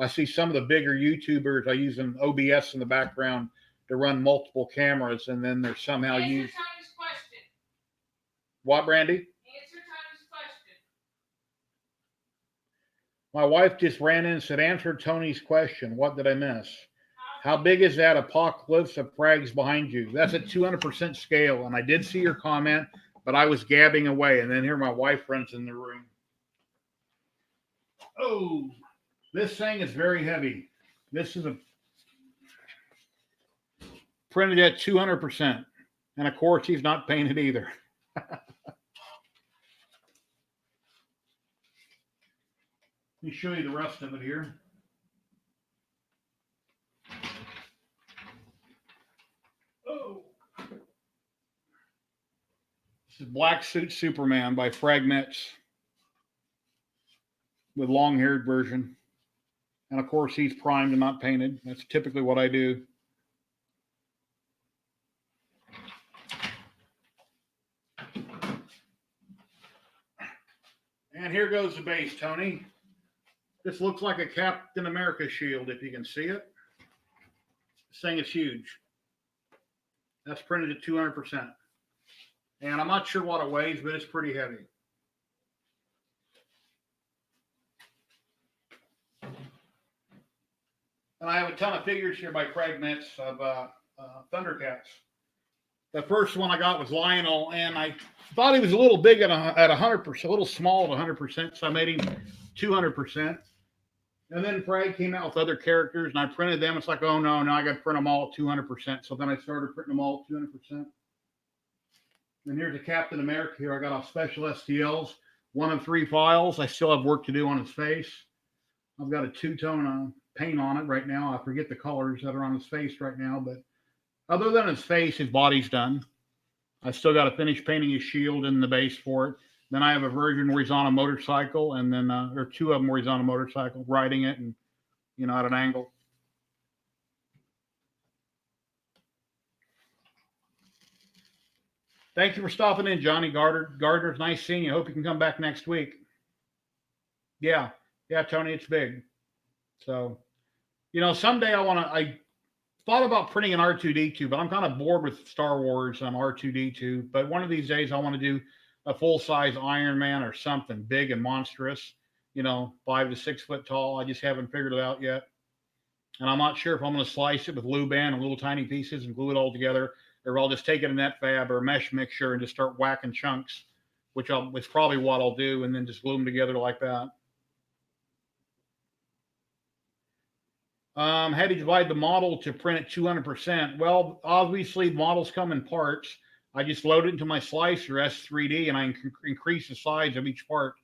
I see some of the bigger YouTubers are using OBS in the background to run multiple cameras, and then they're somehow used. What, Brandy? Answer Tony's question. My wife just ran in and said, answer Tony's question. What did I miss? How big is that apocalypse of frags behind you? That's at 200% scale. And I did see your comment, but I was gabbing away. And then here my wife runs in the room. Oh, this thing is very heavy. This is a printed at 200%. And of course, he's not painted either. Let me show you the rest of it here. Oh. This is Black Suit Superman by Fragments with long-haired version. And of course, he's primed and not painted. That's typically what I do. And here goes the base, Tony. This looks like a Captain America shield, if you can see it. This thing is huge. That's printed at 200%. And I'm not sure what it weighs, but it's pretty heavy. And I have a ton of figures here by Fragments of Thundercats. The first one I got was Lionel, and I thought he was a little big at 100%, a little small at 100%, so I made him 200%. And then Frag came out with other characters, and I printed them. It's like, oh no, now I got to print them all at 200%. So then I started printing them all at 200%. And here's a Captain America here. I got off SpecialSTLs, 1 of 3 files. I still have work to do on his face. I've got a 2-tone paint on it right now. I forget the colors that are on his face right now, but other than his face, his body's done. I still got to finish painting his shield and the base for it. Then I have a version where he's on a motorcycle, and then or 2 of them where he's on a motorcycle, riding it, and at an angle. Thank you for stopping in, Johnny Gardner. It's nice seeing you. Hope you can come back next week. Yeah, Tony, it's big. So, someday I thought about printing an R2-D2, but I'm kind of bored with Star Wars on R2-D2. But one of these days, I want to do a full-size Iron Man or something big and monstrous, 5 to 6 foot tall. I just haven't figured it out yet. And I'm not sure if I'm going to slice it with Luban and little tiny pieces and glue it all together, or I'll just take it in net fab or a mesh mixture and just start whacking chunks, which is probably what I'll do, and then just glue them together like that. How do you divide the model to print at 200%? Well, obviously models come in parts. I just load it into my slicer S3D and I increase the size of each part.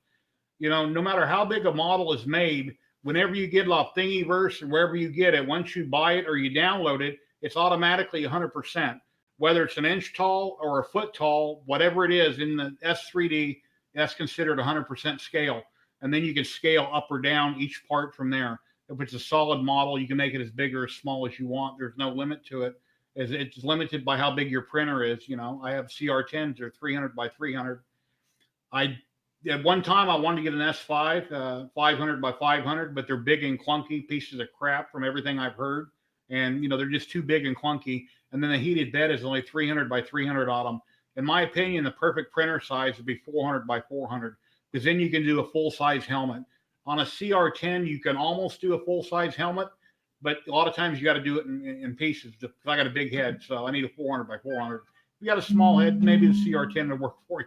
No matter how big a model is made, whenever you get it off Thingiverse or wherever you get it, once you buy it or you download it, it's automatically 100%. Whether it's an inch tall or a foot tall, whatever it is in the S3D, that's considered 100% scale. And then you can scale up or down each part from there. If it's a solid model, you can make it as big or as small as you want. There's no limit to it. It's limited by how big your printer is. I have CR10s, they're 300 by 300. At one time I wanted to get an S5, 500 by 500, but they're big and clunky pieces of crap from everything I've heard. And, they're just too big and clunky. And then the heated bed is only 300 by 300 on them. In my opinion, the perfect printer size would be 400 by 400, because then you can do a full-size helmet. On a CR10, you can almost do a full-size helmet, but a lot of times you got to do it in pieces. Because I got a big head, so I need a 400 by 400. If you got a small head, maybe the CR10 will work for you.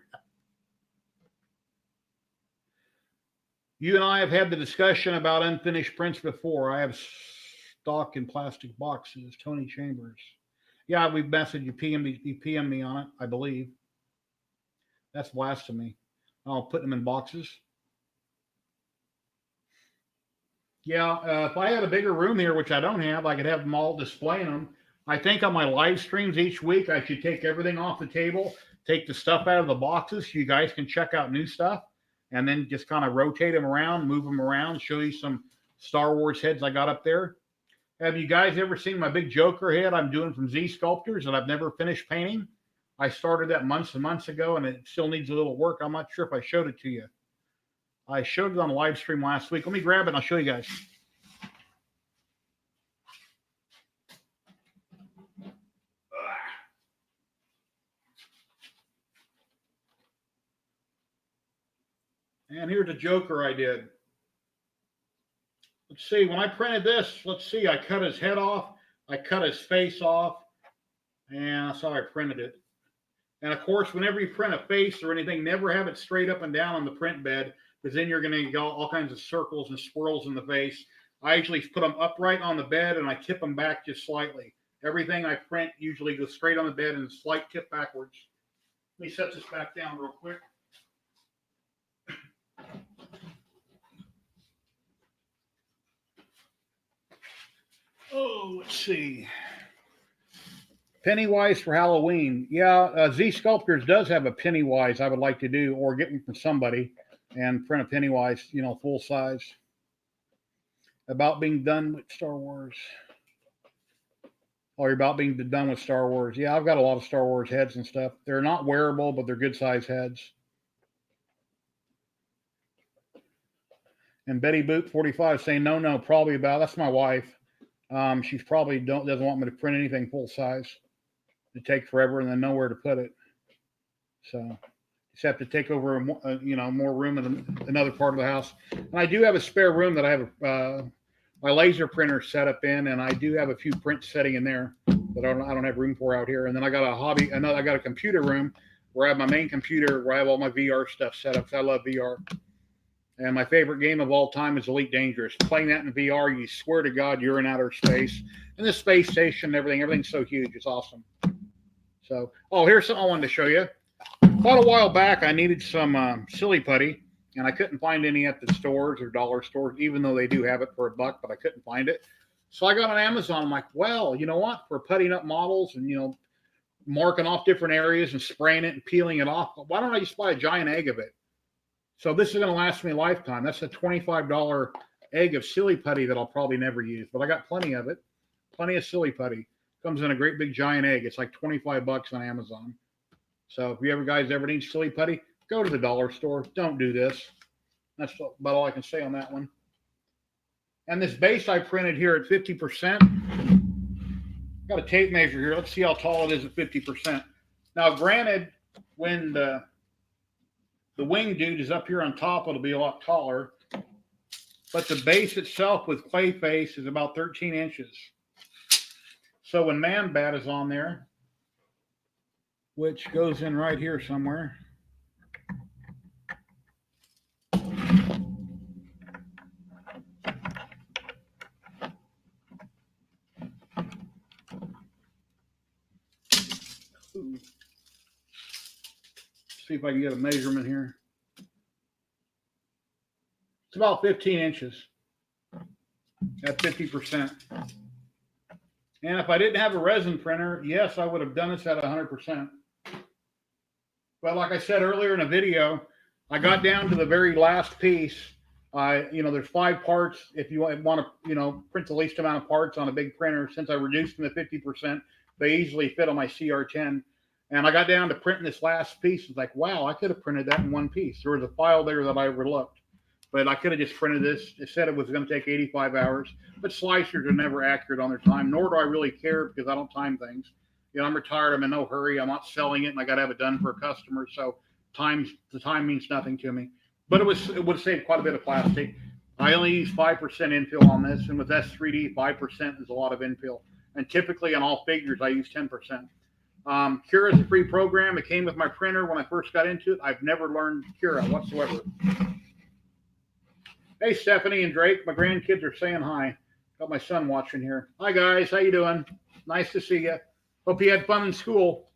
You and I have had the discussion about unfinished prints before. I have stock in plastic boxes. Tony Chambers. Yeah, we've messaged you. PM me on it, I believe. That's blasphemy. I'll put them in boxes. Yeah, if I had a bigger room here, which I don't have, I could have them all displaying them. I think on my live streams each week, I should take everything off the table, take the stuff out of the boxes so you guys can check out new stuff, and then just kind of rotate them around, move them around, show you some Star Wars heads I got up there. Have you guys ever seen my big Joker head I'm doing from Z Sculptors that I've never finished painting? I started that months and months ago, and it still needs a little work. I'm not sure if I showed it to you. I showed it on a live stream last week. Let me grab it and I'll show you guys. And here's a Joker I did. Let's see, when I printed this, let's see, I cut his head off, I cut his face off, and that's how I printed it. And of course, whenever you print a face or anything, never have it straight up and down on the print bed, because then you're going to get all kinds of circles and swirls in the face. I usually put them upright on the bed and I tip them back just slightly. Everything I print usually goes straight on the bed and a slight tip backwards. Let me set this back down real quick. Oh, let's see. Pennywise for Halloween. Yeah, Z Sculptors does have a Pennywise I would like to do, or get one from somebody and print a Pennywise, you know, full size. About being done with Star Wars. Oh, you're about being done with Star Wars. Yeah, I've got a lot of Star Wars heads and stuff. They're not wearable, but they're good size heads. And Betty Boot 45 saying, no, probably about, that's my wife. She's probably doesn't want me to print anything full size. It takes forever and then nowhere to put it. So just have to take over, more room in another part of the house. And I do have a spare room that I have my laser printer set up in, and I do have a few prints setting in there that I don't have room for out here. And then I got I got a computer room where I have my main computer where I have all my VR stuff set up, because I love VR. And my favorite game of all time is Elite Dangerous. Playing that in VR, you swear to God you're in outer space. And the space station and everything's so huge. It's awesome. So, here's something I wanted to show you. Quite a while back, I needed some silly putty, and I couldn't find any at the stores or dollar stores, even though they do have it for $1, but I couldn't find it. So I got on Amazon. I'm like, well, you know what? For puttying up models and, marking off different areas and spraying it and peeling it off, why don't I just buy a giant egg of it? So this is going to last me a lifetime. That's a $25 egg of silly putty that I'll probably never use, but I got plenty of it. Plenty of silly putty. Comes in a great big giant egg. It's like $25 on Amazon. So if you guys ever need silly putty, go to the dollar store. Don't do this. That's about all I can say on that one. And this base I printed here at 50%. Got a tape measure here. Let's see how tall it is at 50%. Now, granted, when the wing dude is up here on top, it'll be a lot taller. But the base itself with clay face is about 13 inches. So when Man Bat is on there, which goes in right here somewhere. Ooh. See if I can get a measurement here. It's about 15 inches at 50%. And if I didn't have a resin printer, yes, I would have done this at 100%. But like I said earlier in a video, I got down to the very last piece. There's 5 parts. If you want to, print the least amount of parts on a big printer, since I reduced them to 50%, they easily fit on my CR10. And I got down to printing this last piece. It's like, wow, I could have printed that in one piece. There was a file there that I overlooked. But I could have just printed this. It said it was going to take 85 hours. But slicers are never accurate on their time, nor do I really care because I don't time things. I'm retired. I'm in no hurry. I'm not selling it, and I got to have it done for a customer. So the time means nothing to me. But it would save quite a bit of plastic. I only use 5% infill on this, and with S3D, 5% is a lot of infill. And typically on all figures, I use 10%. Cura is a free program. It came with my printer when I first got into it. I've never learned Cura whatsoever. Hey, Stephanie and Drake, my grandkids are saying hi. Got my son watching here. Hi, guys. How you doing? Nice to see you. Hope you had fun in school.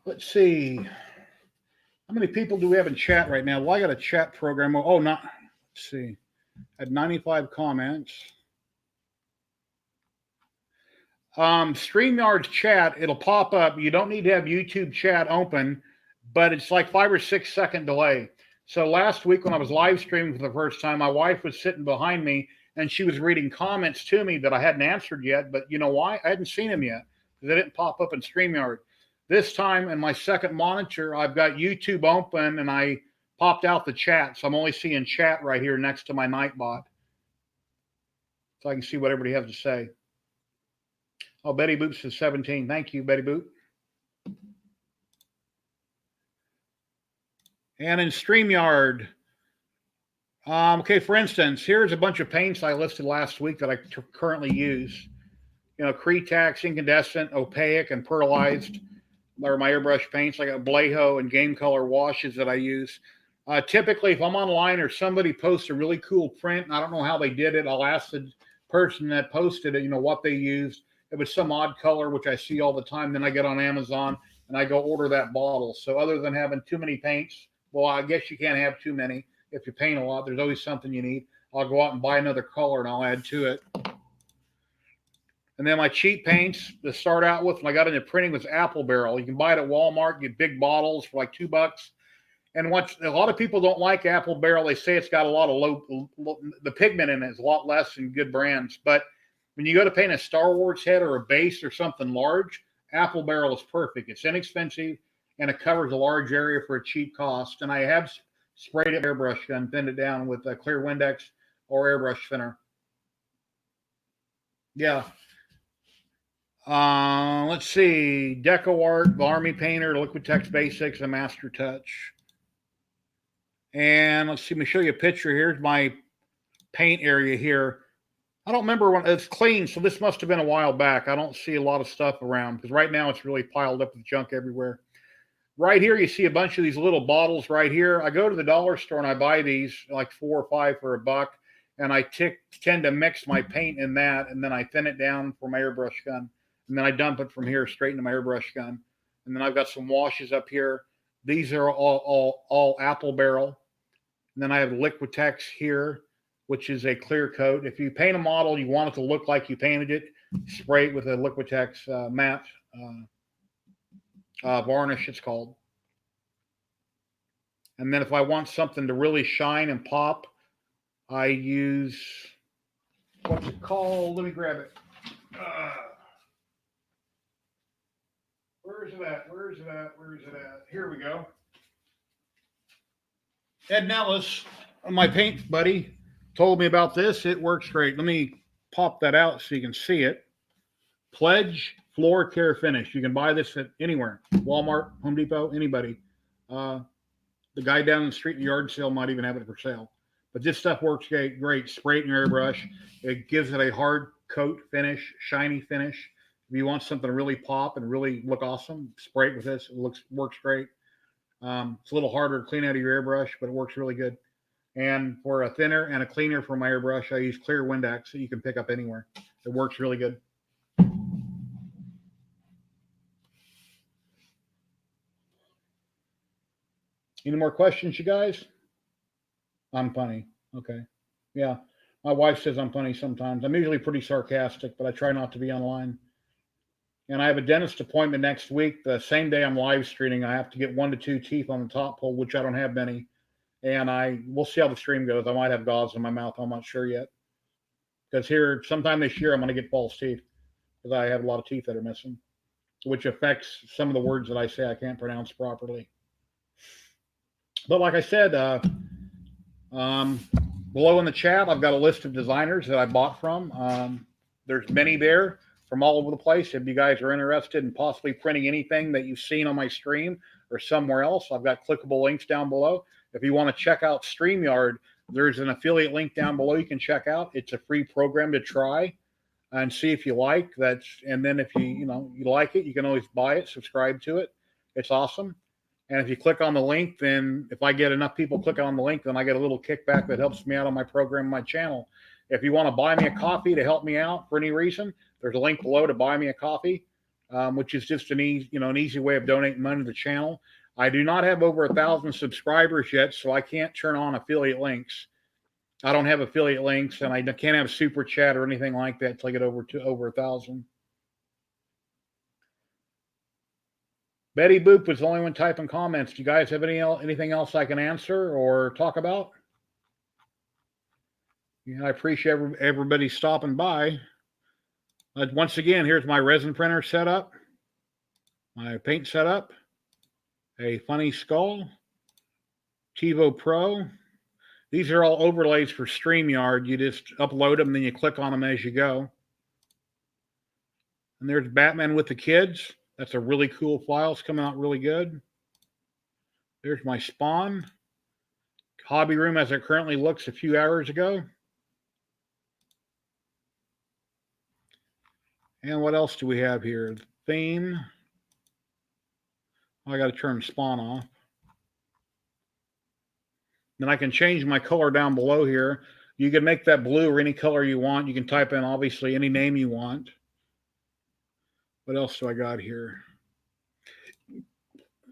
Let's see. How many people do we have in chat right now? Well, I got a chat program. Let's see. I had 95 comments. StreamYard's chat, it'll pop up. You don't need to have YouTube chat open, but it's like 5 or 6 second delay. So last week when I was live streaming for the first time, my wife was sitting behind me and she was reading comments to me that I hadn't answered yet. But you know why? I hadn't seen them yet because they didn't pop up in StreamYard. This time in my second monitor, I've got YouTube open and I popped out the chat. So I'm only seeing chat right here next to my Nightbot. So I can see what everybody has to say. Oh, Betty Boop says 17. Thank you, Betty Boop. And in StreamYard, okay, for instance, here's a bunch of paints I listed last week that I currently use. You know, Cretax, incandescent, opaque, and pearlized are my airbrush paints. I got Blayho and Game Color washes that I use. Typically, if I'm online or somebody posts a really cool print, and I don't know how they did it, I'll ask the person that posted it, you know, what they used. If it's some odd color, which I see all the time, then I get on Amazon and I go order that bottle. So other than having too many paints, well, I guess you can't have too many. If you paint a lot, there's always something you need. I'll go out and buy another color and I'll add to it. And then my cheap paints to start out with, when I got into printing, was Apple Barrel. You can buy it at Walmart, get big bottles for like $2. And what a lot of people don't like Apple Barrel, they say it's got a lot of the pigment in it is a lot less than good brands. But when you go to paint a Star Wars head or a base or something large, Apple Barrel is perfect. It's inexpensive and it covers a large area for a cheap cost. And I have sprayed it airbrush gun, thinned it down with a clear Windex or airbrush thinner. Yeah. Let's see. Deco Art, the Army Painter, Liquitex Basics, and Master Touch. And let's see, let me show you a picture. Here's my paint area here. I don't remember when it's clean, so this must have been a while back. I don't see a lot of stuff around because right now it's really piled up with junk everywhere. Right here, you see a bunch of these little bottles right here. I go to the dollar store and I buy these like 4 or 5 for $1. And I tend to mix my paint in that, and then I thin it down for my airbrush gun. And then I dump it from here straight into my airbrush gun. And then I've got some washes up here. These are all Apple Barrel. And then I have Liquitex here, which is a clear coat. If you paint a model, you want it to look like you painted it, spray it with a Liquitex matte varnish, it's called. And then if I want something to really shine and pop, I use, what's it called? Let me grab it. Where is it at? Where is it at? Where is it at? Here we go. Ed Nellis, my paint buddy, told me about this. It works great. Let me pop that out so you can see it. Pledge Floor Care Finish. You can buy this at anywhere. Walmart, Home Depot, anybody. The guy down the street in the yard sale might even have it for sale. But this stuff works great. Spray it in your airbrush. It gives it a hard coat finish, shiny finish. If you want something to really pop and really look awesome, spray it with this. It works great. It's a little harder to clean out of your airbrush, but it works really good. And for a thinner and a cleaner for my airbrush, I use clear Windex that you can pick up anywhere. It works really good. Any more questions, you guys? I'm funny. Okay. Yeah. My wife says I'm funny sometimes. I'm usually pretty sarcastic, but I try not to be online. And I have a dentist appointment next week. The same day I'm live streaming, I have to get 1 to 2 teeth on the top pole, which I don't have many. And we'll see how the stream goes. I might have gauze in my mouth. I'm not sure yet. Because here, sometime this year, I'm going to get false teeth because I have a lot of teeth that are missing, which affects some of the words that I say I can't pronounce properly. But like I said, below in the chat, I've got a list of designers that I bought from. There's many there from all over the place. If you guys are interested in possibly printing anything that you've seen on my stream or somewhere else, I've got clickable links down below. If you want to check out StreamYard, there's an affiliate link down below you can check out. It's a free program to try and see if you like that. And then if you like it, you can always buy it, subscribe to it. It's awesome. And if you click on the link, then if I get enough people click on the link, then I get a little kickback that helps me out on my program, my channel. If you want to buy me a coffee to help me out for any reason, there's a link below to buy me a coffee, which is just an easy way of donating money to the channel. I do not have over 1,000 subscribers yet, so I can't turn on affiliate links. I don't have affiliate links, and I can't have super chat or anything like that until I get over 1,000. Betty Boop was the only one typing comments. Do you guys have anything else I can answer or talk about? Yeah, I appreciate everybody stopping by. Once again, here's my resin printer setup, my paint setup, a funny skull, TiVo Pro. These are all overlays for StreamYard. You just upload them, then you click on them as you go. And there's Batman with the kids. That's a really cool file. It's coming out really good. There's my spawn. Hobby room as it currently looks a few hours ago. And what else do we have here? Theme. I got to turn spawn off. Then I can change my color down below here. You can make that blue or any color you want. You can type in, obviously, any name you want. What else do I got here?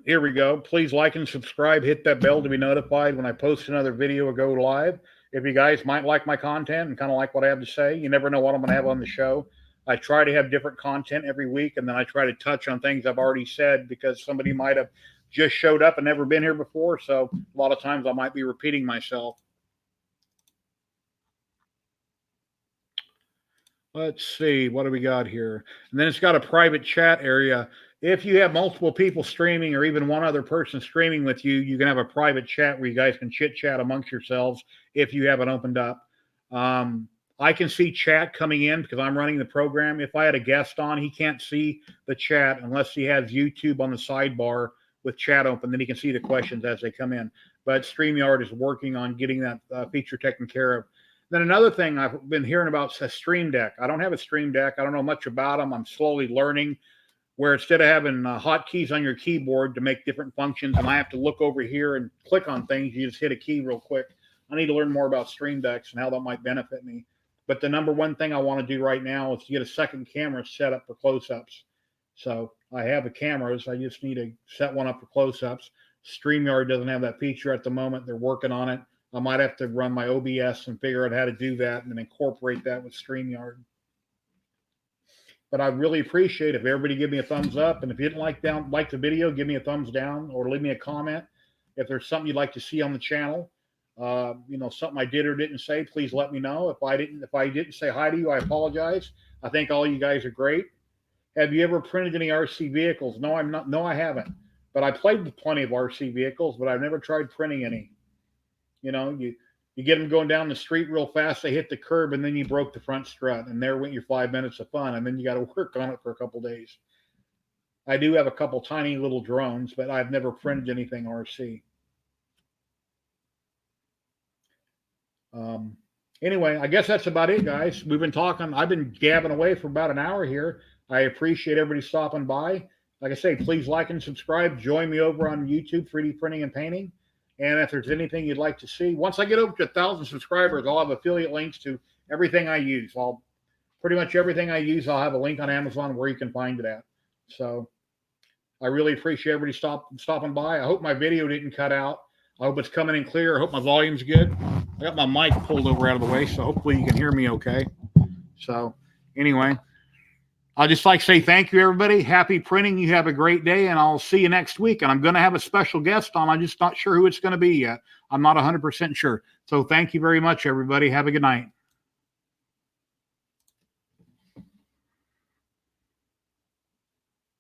Here we go. Please like and subscribe. Hit that bell to be notified when I post another video or go live. If you guys might like my content and kind of like what I have to say, you never know what I'm going to have on the show. I try to have different content every week, and then I try to touch on things I've already said because somebody might have just showed up and never been here before. So a lot of times I might be repeating myself. Let's see, what do we got here? And then it's got a private chat area. If you have multiple people streaming or even one other person streaming with you, you can have a private chat where you guys can chit chat amongst yourselves if you have it opened up. I can see chat coming in because I'm running the program. If I had a guest on, he can't see the chat unless he has YouTube on the sidebar with chat open. Then he can see the questions as they come in. But StreamYard is working on getting that feature taken care of. Then another thing I've been hearing about is a Stream Deck. I don't have a Stream Deck. I don't know much about them. I'm slowly learning where instead of having hotkeys on your keyboard to make different functions, and I have to look over here and click on things, you just hit a key real quick. I need to learn more about Stream Decks and how that might benefit me. But the number one thing I want to do right now is to get a second camera set up for close-ups. So I have the cameras. I just need to set one up for close-ups. StreamYard doesn't have that feature at the moment. They're working on it. I might have to run my OBS and figure out how to do that and then incorporate that with StreamYard. But I really appreciate if everybody give me a thumbs up. And if you didn't like the video, give me a thumbs down or leave me a comment. If there's something you'd like to see on the channel, something I did or didn't say, please let me know. If I didn't say hi to you, I apologize. I think all you guys are great. Have you ever printed any RC vehicles? No, I'm not. No, I haven't. But I played with plenty of RC vehicles, but I've never tried printing any. You know, you get them going down the street real fast, they hit the curb, and then you broke the front strut, and there went your 5 minutes of fun, and then you got to work on it for a couple days. I do have a couple tiny little drones, but I've never printed anything RC. Anyway, I guess that's about it, guys. We've been talking. I've been gabbing away for about an hour here. I appreciate everybody stopping by. Like I say, please like and subscribe. Join me over on YouTube, 3D Printing and Painting. And if there's anything you'd like to see, once I get over to 1,000 subscribers, I'll have affiliate links to everything I use. Pretty much everything I use, I'll have a link on Amazon where you can find it at. So I really appreciate everybody stopping by. I hope my video didn't cut out. I hope it's coming in clear. I hope my volume's good. I got my mic pulled over out of the way, so hopefully you can hear me okay. So anyway, I'd just like to say thank you, everybody. Happy printing. You have a great day, and I'll see you next week. And I'm going to have a special guest on. I'm just not sure who it's going to be yet. I'm not 100% sure. So thank you very much, everybody. Have a good night.